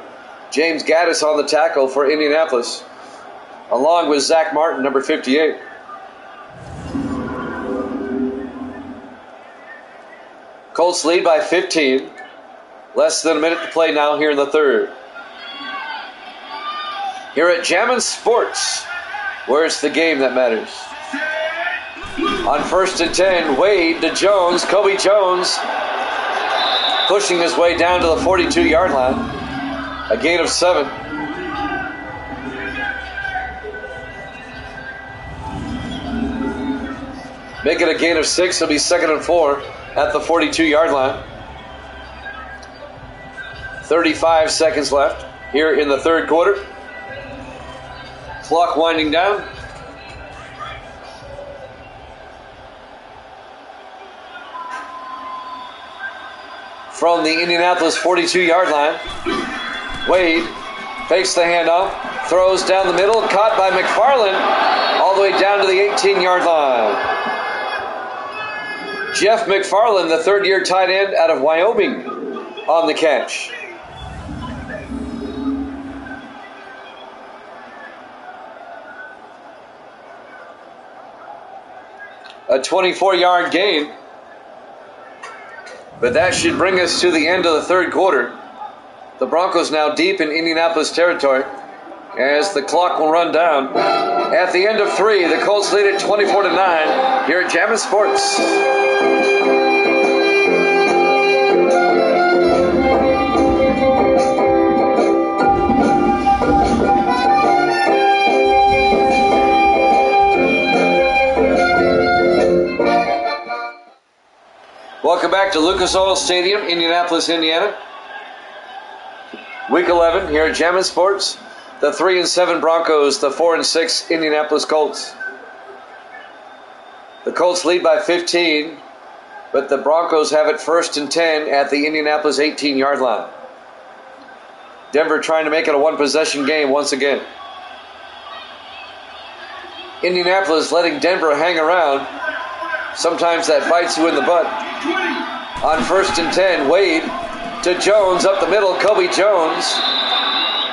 James Gaddis on the tackle for Indianapolis, along with Zach Martin, number 58. Colts lead by 15. Less than a minute to play now here in the third. Here at Jammin' Sports, where it's the game that matters. On 1st and 10, Wade to Jones. Kobe Jones pushing his way down to the 42-yard line. A gain of 7. Make it a gain of 6. It'll be 2nd and 4 at the 42-yard line. 35 seconds left here in the third quarter. Clock winding down. From the Indianapolis 42-yard line, Wade fakes the handoff, throws down the middle, caught by McFarland, all the way down to the 18-yard line. Jeff McFarland, the third-year tight end out of Wyoming, on the catch. A 24-yard gain. But that should bring us to the end of the third quarter. The Broncos now deep in Indianapolis territory as the clock will run down. At the end of 3, the Colts lead at 24-9 here at Jammin' Sports. Welcome back to Lucas Oil Stadium, Indianapolis, Indiana. Week 11 here at Jammin' Sports. The 3-7 Broncos, the 4-6 Indianapolis Colts. The Colts lead by 15, but the Broncos have it 1st and 10 at the Indianapolis 18-yard line. Denver trying to make it a one-possession game once again. Indianapolis letting Denver hang around. Sometimes that bites you in the butt. On 1st and 10, Wade to Jones up the middle. Kobe Jones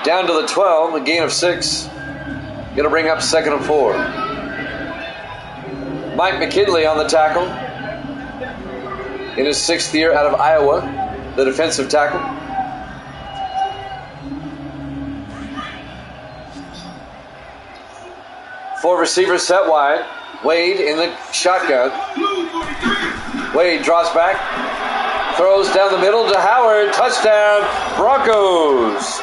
down to the 12, a gain of 6. Going to bring up 2nd and 4. Mike McKinley on the tackle. In his 6th year out of Iowa, the defensive tackle. Four receivers set wide. Wade in the shotgun. Wade draws back. Throws down the middle to Howard. Touchdown, Broncos.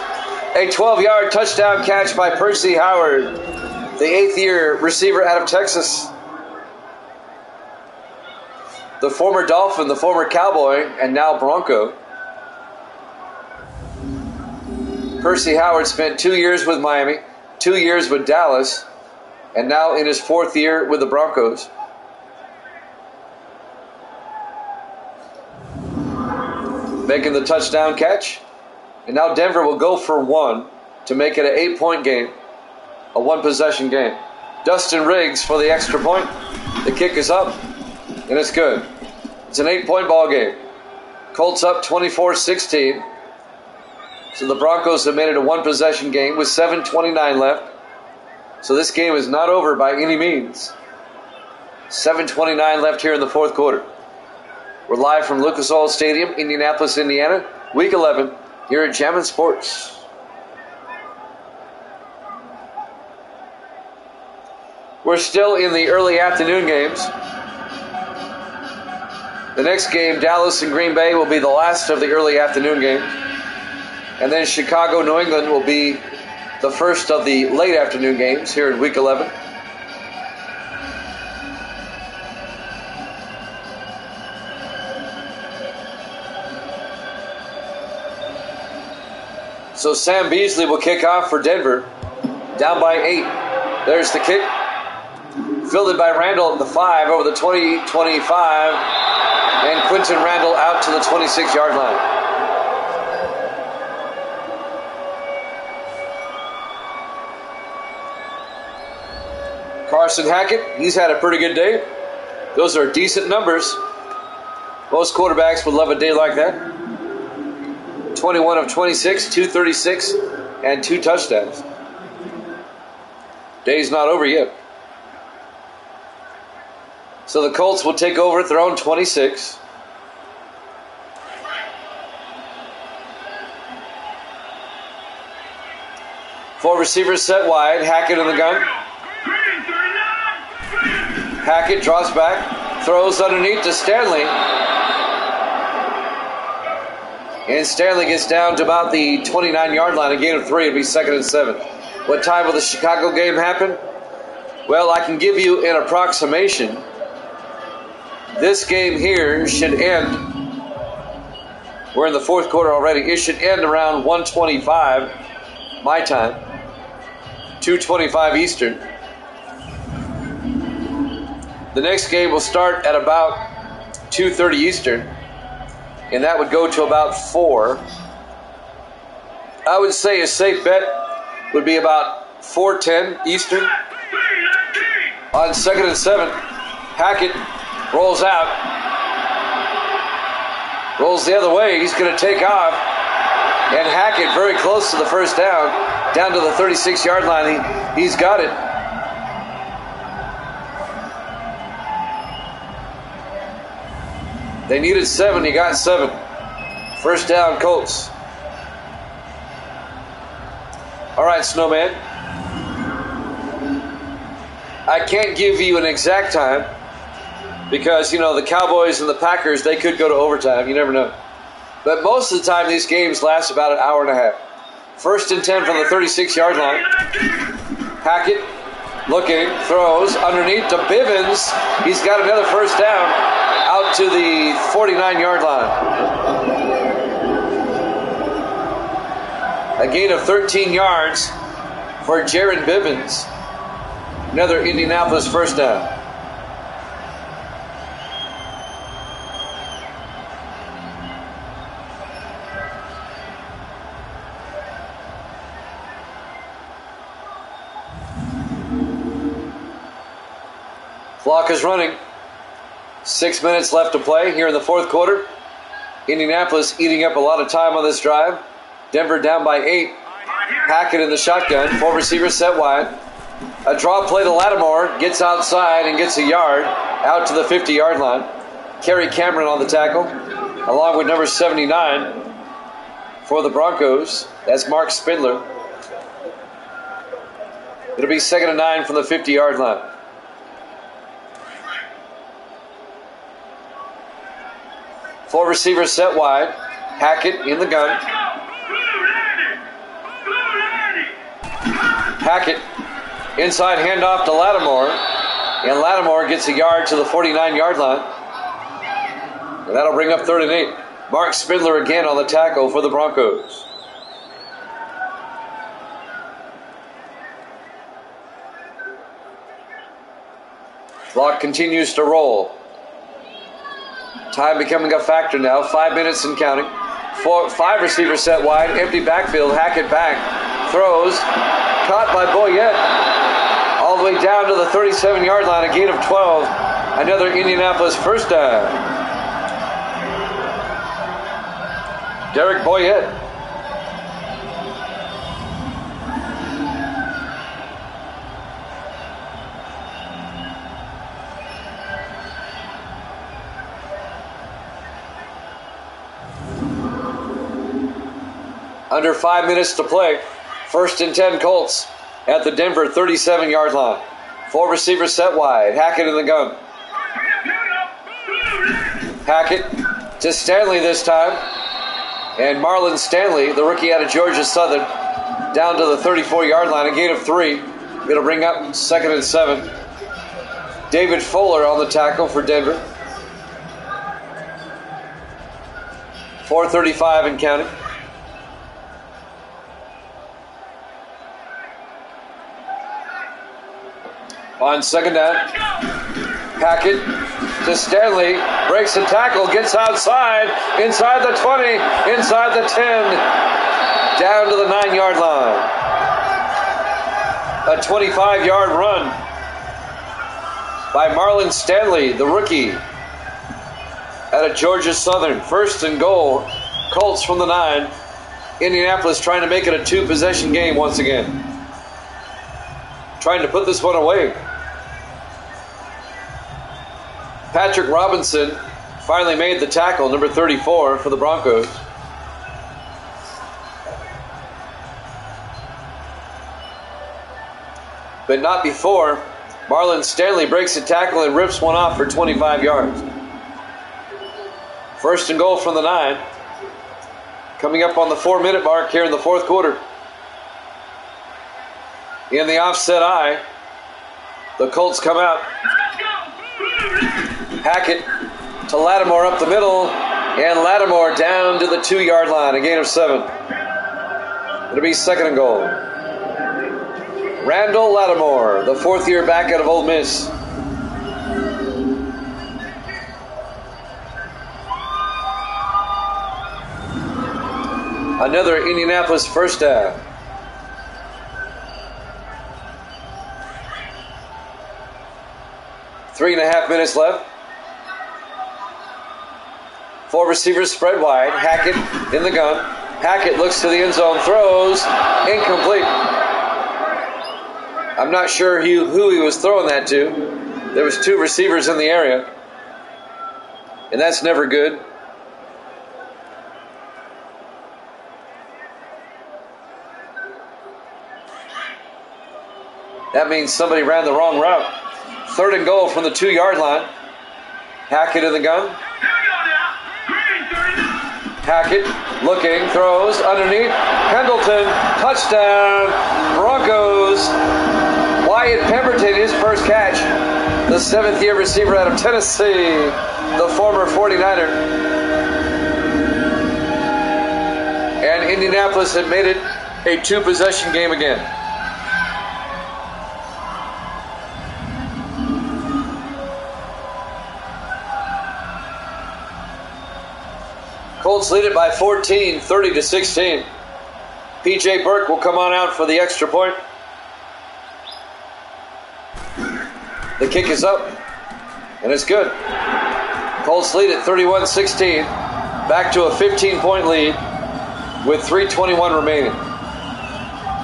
A 12-yard touchdown catch by Percy Howard, the 8th-year receiver out of Texas. The former Dolphin, the former Cowboy, and now Bronco. Percy Howard spent 2 years with Miami, 2 years with Dallas, and now in his 4th year with the Broncos. Making the touchdown catch. And now Denver will go for 1 to make it an 8-point game. A one-possession game. Dustin Riggs for the extra point. The kick is up, and it's good. It's an 8-point ball game. Colts up 24-16. So the Broncos have made it a one-possession game with 7:29 left. So this game is not over by any means. 7:29 left here in the fourth quarter. We're live from Lucas Oil Stadium, Indianapolis, Indiana. Week 11 here at Jammin' Sports. We're still in the early afternoon games. The next game, Dallas and Green Bay, will be the last of the early afternoon games. And then Chicago, New England will be the first of the late afternoon games here in Week 11. So Sam Beasley will kick off for Denver, down by 8. There's the kick. Fielded by Randall at the 5 over the 20-25. And Quinton Randall out to the 26-yard line. Carson Hackett, he's had a pretty good day. Those are decent numbers. Most quarterbacks would love a day like that. 21 of 26, 236, and 2 touchdowns. Day's not over yet. So the Colts will take over at their own 26. Four receivers set wide. Hackett in the gun. Hackett drops back, throws underneath to Stanley. And Stanley gets down to about the 29-yard line. A gain of 3. It'll be 2nd and 7. What time will the Chicago game happen? Well, I can give you an approximation. This game here should end. We're in the fourth quarter already. It should end around 1:25 my time, 2:25 Eastern. The next game will start at about 2:30 Eastern, and that would go to about 4. I would say a safe bet would be about 4:10 Eastern. On 2nd and 7, Hackett rolls out. Rolls the other way. He's going to take off. And Hackett very close to the first down. Down to the 36-yard line. He's got it. They needed 7. He got 7. First down, Colts. All right, Snowman. I can't give you an exact time because, you know, the Cowboys and the Packers, they could go to overtime. You never know. But most of the time, these games last about an hour and a half. 1st and 10 from the 36-yard line. Hackett looking, throws underneath to Bivens. He's got another first down out to the 49-yard line. A gain of 13 yards for Jaron Bivens. Another Indianapolis first down. Clock is running. 6 minutes left to play here in the fourth quarter. Indianapolis eating up a lot of time on this drive. Denver down by 8. Hackett in the shotgun. 4 receivers set wide. A draw play to Lattimore. Gets outside and gets a yard. Out to the 50-yard line. Kerry Cameron on the tackle. Along with number 79 for the Broncos. That's Mark Spindler. It'll be 2nd and 9 from the 50-yard line. Four receivers set wide. Hackett in the gun. Hackett inside handoff to Lattimore. And Lattimore gets a yard to the 49-yard line. And that'll bring up 3rd and 8. Mark Spindler again on the tackle for the Broncos. Clock continues to roll. Time becoming a factor now. 5 minutes and counting. 5 receivers set wide. Empty backfield. Hackett back. Throws. Caught by Boyette. All the way down to the 37-yard line. A gain of 12. Another Indianapolis first down. Derek Boyette. Under 5 minutes to play. 1st and 10 Colts at the Denver 37-yard line. Four receivers set wide. Hackett in the gun. Hackett to Stanley this time. And Marlon Stanley, the rookie out of Georgia Southern, down to the 34-yard line. A gain of 3. Going to bring up 2nd and 7. David Fuller on the tackle for Denver. 4:35 and counting. On 2nd down, Hackett to Stanley, breaks the tackle, gets outside, inside the 20, inside the 10, down to the 9-yard line. A 25-yard run by Marlon Stanley, the rookie out of Georgia Southern. 1st and goal, Colts from the 9. Indianapolis trying to make it a 2-possession game once again. Trying to put this one away. Patrick Robinson finally made the tackle, number 34 for the Broncos. But not before Marlon Stanley breaks the tackle and rips one off for 25 yards. 1st and goal from the 9. Coming up on the 4-minute mark here in the 4th quarter. In the offset eye, the Colts come out. Hackett to Lattimore up the middle, and Lattimore down to the 2-yard line, a gain of 7. It'll be 2nd and goal. Randall Lattimore, the 4th-year back out of Ole Miss. Another Indianapolis first down. Three and a half minutes left. 4 receivers spread wide. Hackett in the gun. Hackett looks to the end zone, throws, incomplete. I'm not sure who he was throwing that to. There was 2 receivers in the area, and that's never good. That means somebody ran the wrong route. 3rd and goal from the 2-yard line. Hackett in the gun. Hackett looking, throws underneath. Pendleton, touchdown, Broncos. Wyatt Pemberton, his first catch. The 7th-year receiver out of Tennessee, the former 49er. And Indianapolis had made it a 2-possession game again. Colts lead it by 14, 30-16. P.J. Burke will come on out for the extra point. The kick is up, and it's good. Colts lead at 31-16, back to a 15-point lead with 3:21 remaining.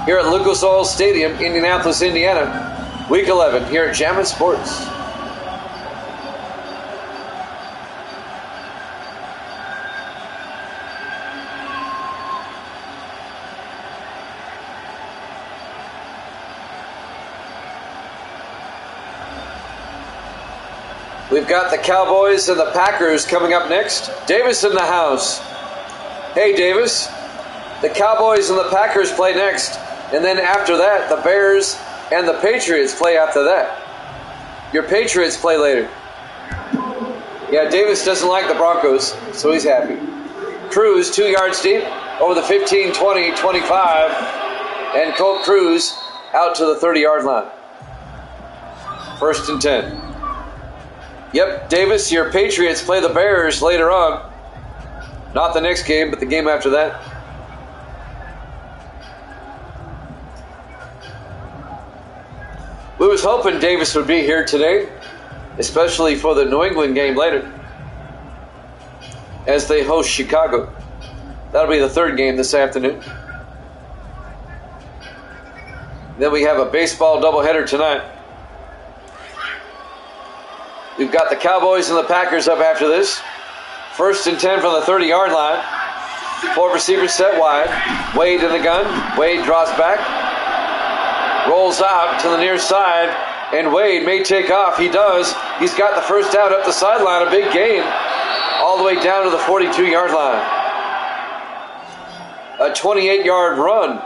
Here at Lucas Oil Stadium, Indianapolis, Indiana, Week 11 here at Jammin' Sports. We've got the Cowboys and the Packers coming up next. Davis in the house. Hey, Davis. The Cowboys and the Packers play next. And then after that, the Bears and the Patriots play after that. Your Patriots play later. Yeah, Davis doesn't like the Broncos, so he's happy. Cruz, 2 yards deep, over the 15, 20, 25. And Colt Cruz out to the 30-yard line. 1st and 10. Yep, Davis, your Patriots play the Bears later on. Not the next game, but the game after that. We was hoping Davis would be here today, especially for the New England game later, as they host Chicago. That'll be the 3rd game this afternoon. Then we have a baseball doubleheader tonight. We've got the Cowboys and the Packers up after this. 1st and 10 from the 30-yard line. 4 receivers set wide. Wade in the gun. Wade draws back. Rolls out to the near side. And Wade may take off. He does. He's got the first down up the sideline. A big gain. All the way down to the 42-yard line. A 28-yard run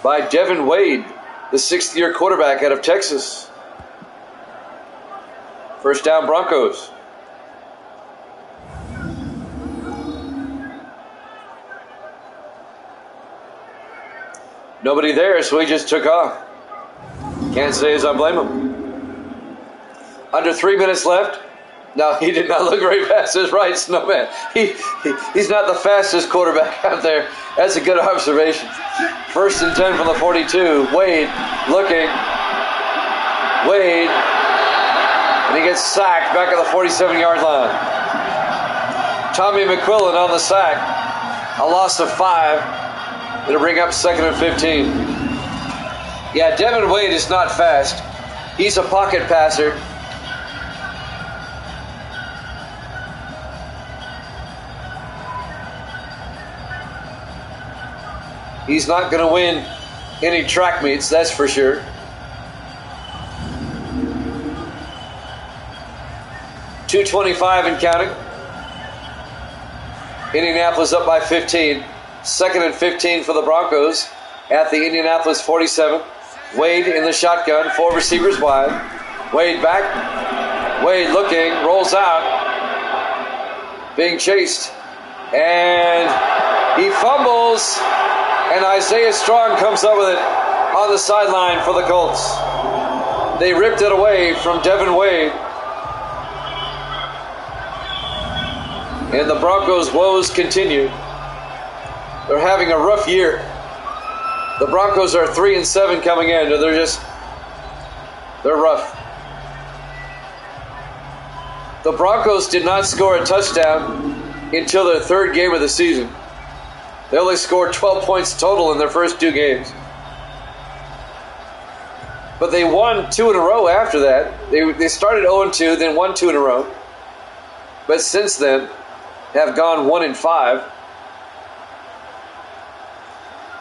by Devin Wade, the sixth-year quarterback out of Texas. First down, Broncos. Nobody there, so he just took off. Can't say as I blame him. Under 3 minutes left. No, he did not look very fast. That's right, Snowman. He's not the fastest quarterback out there. That's a good observation. First and 10 from the 42. Wade looking. Wade. And he gets sacked back at the 47-yard line. Tommy McQuillan on the sack. A loss of 5. It'll bring up 2nd and 15. Yeah, Devin Wade is not fast. He's a pocket passer. He's not going to win any track meets, that's for sure. .225 and counting. Indianapolis up by 15. 2nd and 15 for the Broncos at the Indianapolis 47. Wade in the shotgun, 4 receivers wide. Wade back. Wade looking, rolls out. Being chased. And he fumbles. And Isaiah Strong comes up with it on the sideline for the Colts. They ripped it away from Devin Wade. And the Broncos' woes continue. They're having a rough year. The Broncos are 3-7 coming in. They're rough. The Broncos did not score a touchdown until their 3rd game of the season. They only scored 12 points total in their first 2 games. But they won 2 in a row after that. They started 0-2, then won 2 in a row. But since then, have gone 1-5.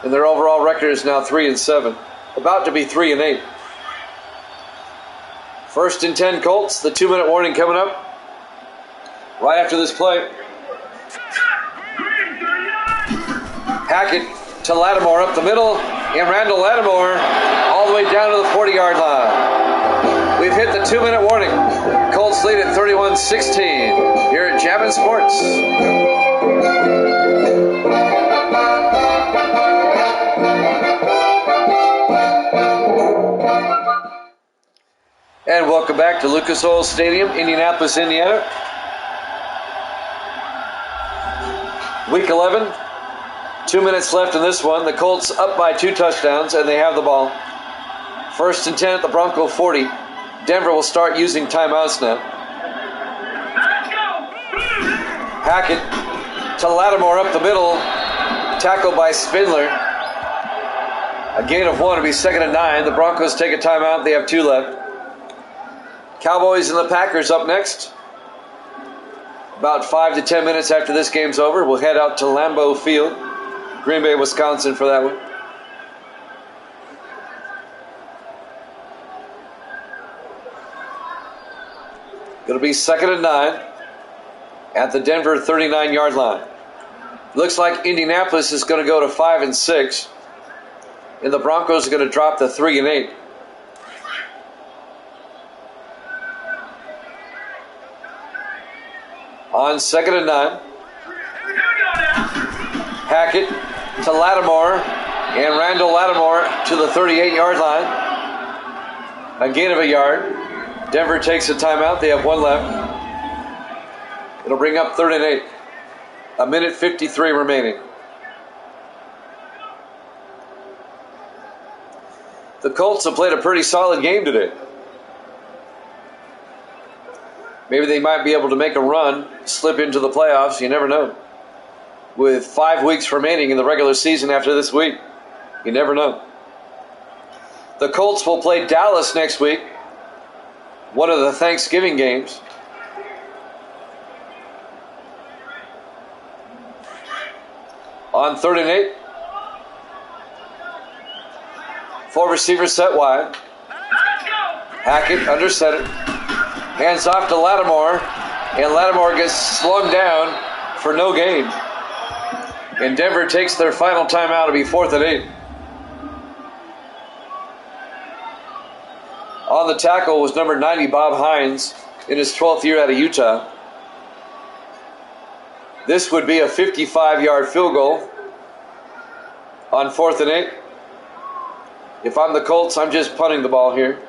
And their overall record is now 3-7. About to be 3-8. First and 10 Colts. The 2-minute warning coming up right after this play. Hackett to Lattimore up the middle. And Randall Lattimore all the way down to the 40-yard line. We've hit the 2-minute warning. Colts lead at 31-16 here at Jammin' Sports. And welcome back to Lucas Oil Stadium, Indianapolis, Indiana. Week 11, 2 minutes left in this one. The Colts up by 2 touchdowns, and they have the ball. First and 10 at the Bronco 40. Denver will start using timeouts now. Hackett to Lattimore up the middle. Tackled by Spindler. A gain of 1 to be 2nd and 9. The Broncos take a timeout. They have 2 left. Cowboys and the Packers up next. About 5 to 10 minutes after this game's over, we'll head out to Lambeau Field, Green Bay, Wisconsin for that one. It'll be 2nd and 9 at the Denver 39-yard line. Looks like Indianapolis is going to go to 5-6, and the Broncos are going to drop to 3-8. On 2nd and 9. Hackett to Lattimore. And Randall Lattimore to the 38-yard line. A gain of 1 yard. Denver takes a timeout. They have 1 left. It'll bring up 3rd and 8. 1:53 remaining. The Colts have played a pretty solid game today. Maybe they might be able to make a run, slip into the playoffs. You never know. With 5 weeks remaining in the regular season after this week, you never know. The Colts will play Dallas next week, one of the Thanksgiving games. On 3rd and 8. 4 receivers set wide. Hackett under center. Hands off to Lattimore. And Lattimore gets slung down for no gain. And Denver takes their final timeout to be 4th and 8. On the tackle was number 90, Bob Hines, in his 12th year out of Utah. This would be a 55-yard field goal on 4th and 8. If I'm the Colts, I'm just punting the ball here.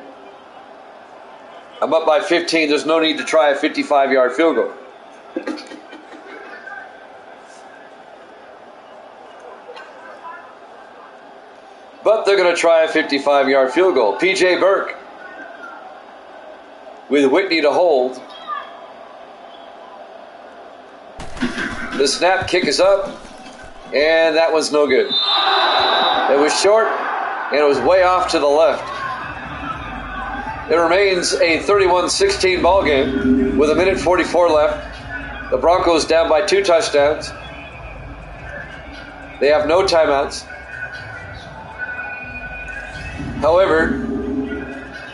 I'm up by 15. There's no need to try a 55-yard field goal. But they're going to try a 55-yard field goal. P.J. Burke with Whitney to hold. The snap kick is up, and that was no good. It was short, and it was way off to the left. It remains a 31-16 ball game with 1:44 left. The Broncos down by 2 touchdowns. They have no timeouts. However,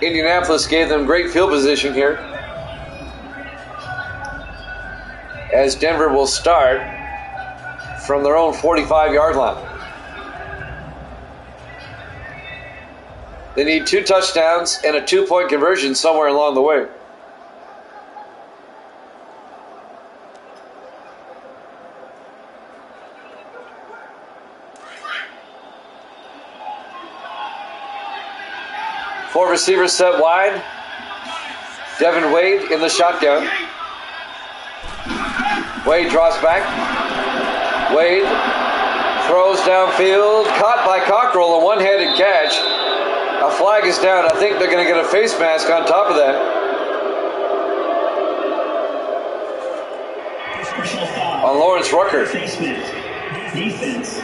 Indianapolis gave them great field position here, as Denver will start from their own 45-yard line. They need 2 touchdowns and a 2-point conversion somewhere along the way. Four receivers set wide. Devin Wade in the shotgun. Wade draws back. Wade throws downfield. Caught by Cockrell, a one-handed catch. A flag is down. I think they're going to get a face mask on top of that. On Lawrence Rucker. Defense.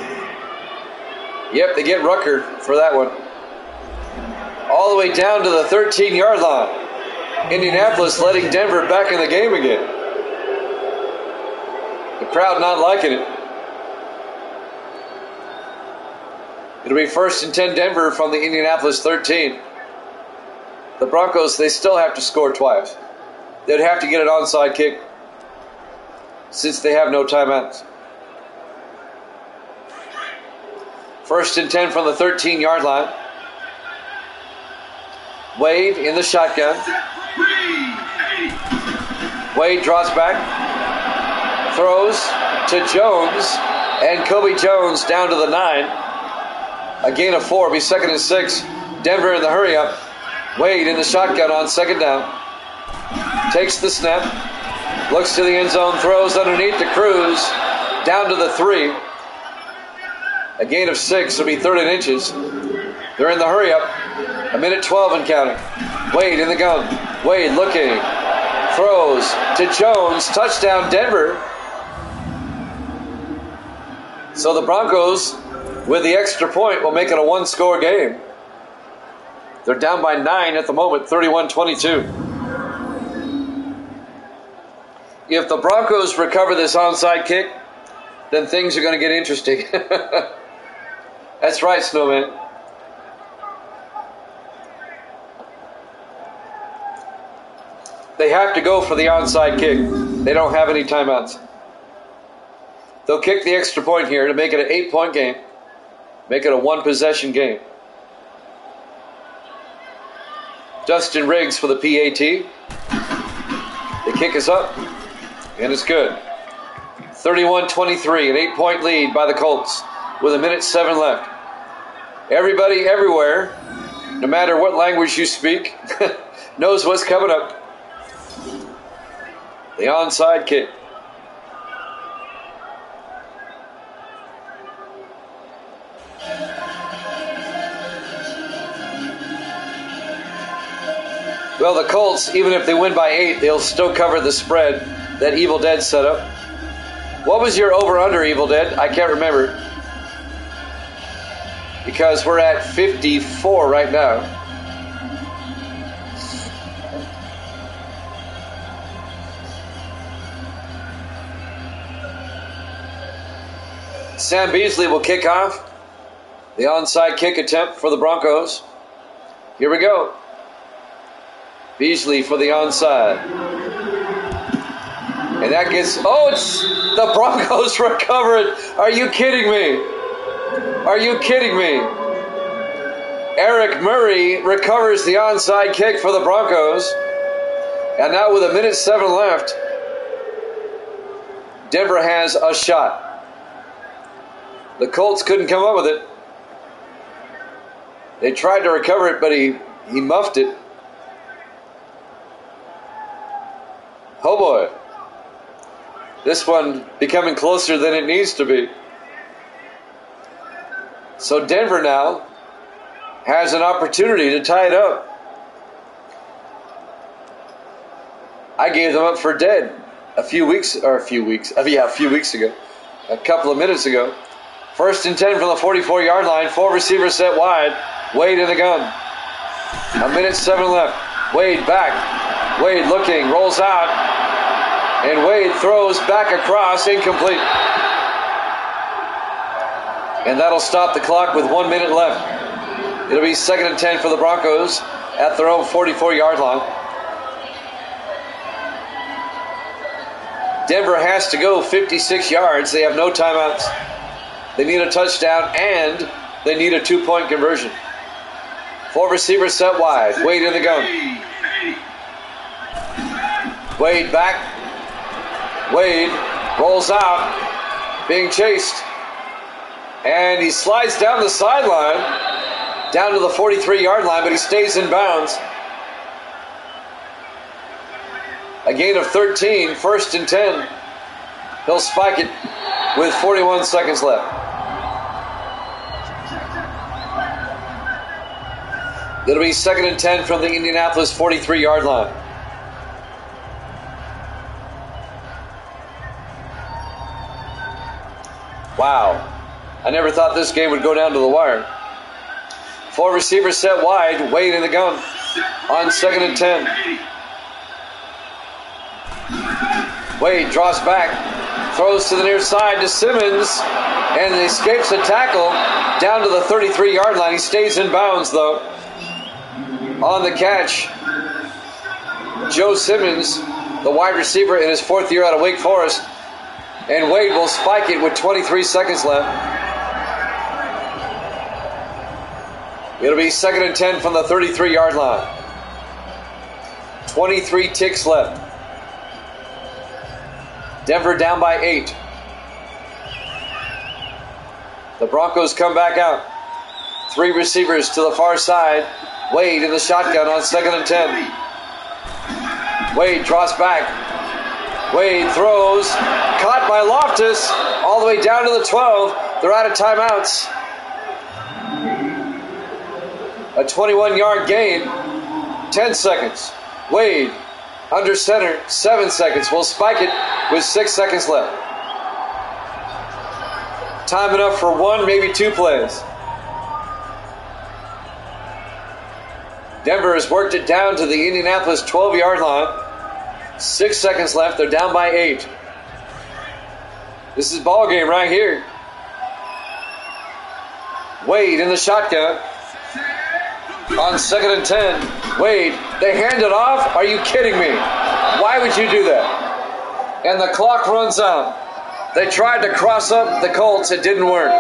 Yep, they get Rucker for that one. All the way down to the 13-yard line. Indianapolis letting Denver back in the game again. The crowd not liking it. It'll be 1st and 10 Denver from the Indianapolis 13. The Broncos, they still have to score twice. They'd have to get an onside kick since they have no timeouts. 1st and 10 from the 13-yard line. Wade in the shotgun. Wade draws back. Throws to Jones. And Kobe Jones down to the 9. A gain of 4. Be 2nd and 6. Denver in the hurry up. Wade in the shotgun on 2nd down. Takes the snap. Looks to the end zone. Throws underneath to Cruz. Down to the 3. A gain of 6. Will be 3rd and inches. They're in the hurry up. 1:12 and counting. Wade in the gun. Wade looking. Throws to Jones. Touchdown Denver. So the Broncos, with the extra point, will make it a 1-score game. They're down by 9 at the moment, 31-22. If the Broncos recover this onside kick, then things are going to get interesting. That's right, Snowman. They have to go for the onside kick. They don't have any timeouts. They'll kick the extra point here to make it an 8-point game. Make it a 1-possession game. Dustin Riggs for the PAT. The kick is up, and it's good. 31-23, an 8-point lead by the Colts with 1:07 left. Everybody everywhere, no matter what language you speak, knows what's coming up. The onside kick. Well, the Colts, even if they win by 8, they'll still cover the spread that Evil Dead set up. What was your over-under, Evil Dead? I can't remember. Because we're at 54 right now. Sam Beasley will kick off the onside kick attempt for the Broncos. Here we go. Beasley for the onside. And that gets, it's the Broncos recover it. Are you kidding me? Are you kidding me? Eric Murray recovers the onside kick for the Broncos. And now with 1:07 left, Denver has a shot. The Colts couldn't come up with it. They tried to recover it, but he muffed it. Oh boy. This one becoming closer than it needs to be. So Denver now has an opportunity to tie it up. I gave them up for dead a few weeks ago. A couple of minutes ago. 1st and 10 from the 44-yard line. 4 receivers set wide. Wade in the gun. 1:07 left. Wade back. Wade looking, rolls out. And Wade throws back across, incomplete. And that'll stop the clock with 1 minute left. It'll be 2nd and 10 for the Broncos at their own 44-yard line. Denver has to go 56 yards. They have no timeouts. They need a touchdown and they need a 2-point conversion. 4 receivers set wide. Wade in the gun. Wade back. Wade rolls out, being chased. And he slides down the sideline, down to the 43-yard line, but he stays in bounds. A gain of 13, 1st and 10. He'll spike it with 41 seconds left. It'll be 2nd and 10 from the Indianapolis 43-yard line. Wow. I never thought this game would go down to the wire. 4 receivers set wide. Wade in the gun on 2nd and 10. Wade draws back, throws to the near side to Simmons, and escapes a tackle down to the 33-yard line. He stays in bounds, though. On the catch, Joe Simmons, the wide receiver in his 4th year out of Wake Forest, and Wade will spike it with 23 seconds left. It'll be 2nd and 10 from the 33-yard line. 23 ticks left. Denver down by 8. The Broncos come back out. 3 receivers to the far side. Wade in the shotgun on 2nd and 10. Wade draws back. Wade throws. Caught by Loftus. All the way down to the 12. They're out of timeouts. A 21-yard gain. 10 seconds. Wade under center. 7 seconds. We'll spike it with 6 seconds left. Time enough for 1, maybe 2 plays. Denver has worked it down to the Indianapolis 12-yard line. 6 seconds left. They're down by 8. This is ball game right here. Wade in the shotgun on 2nd and 10. Wade, they hand it off? Are you kidding me? Why would you do that? And the clock runs out. They tried to cross up the Colts. It didn't work.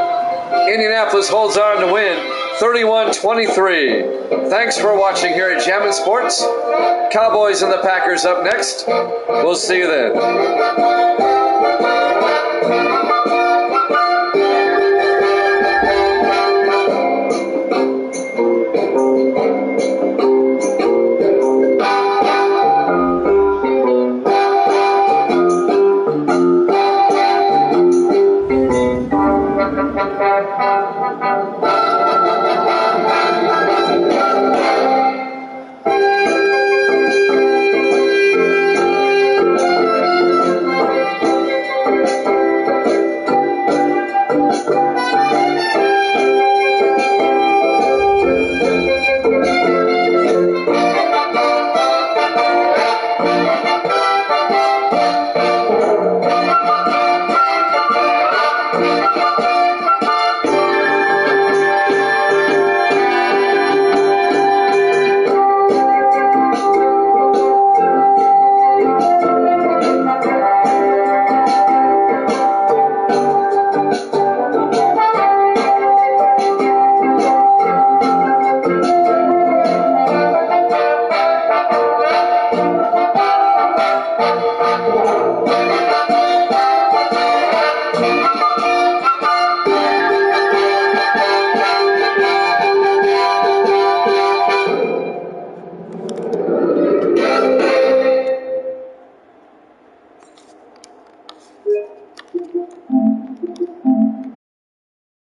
Indianapolis holds on to win 31-23. Thanks for watching here at Jammin' Sports. Cowboys and the Packers up next. We'll see you then.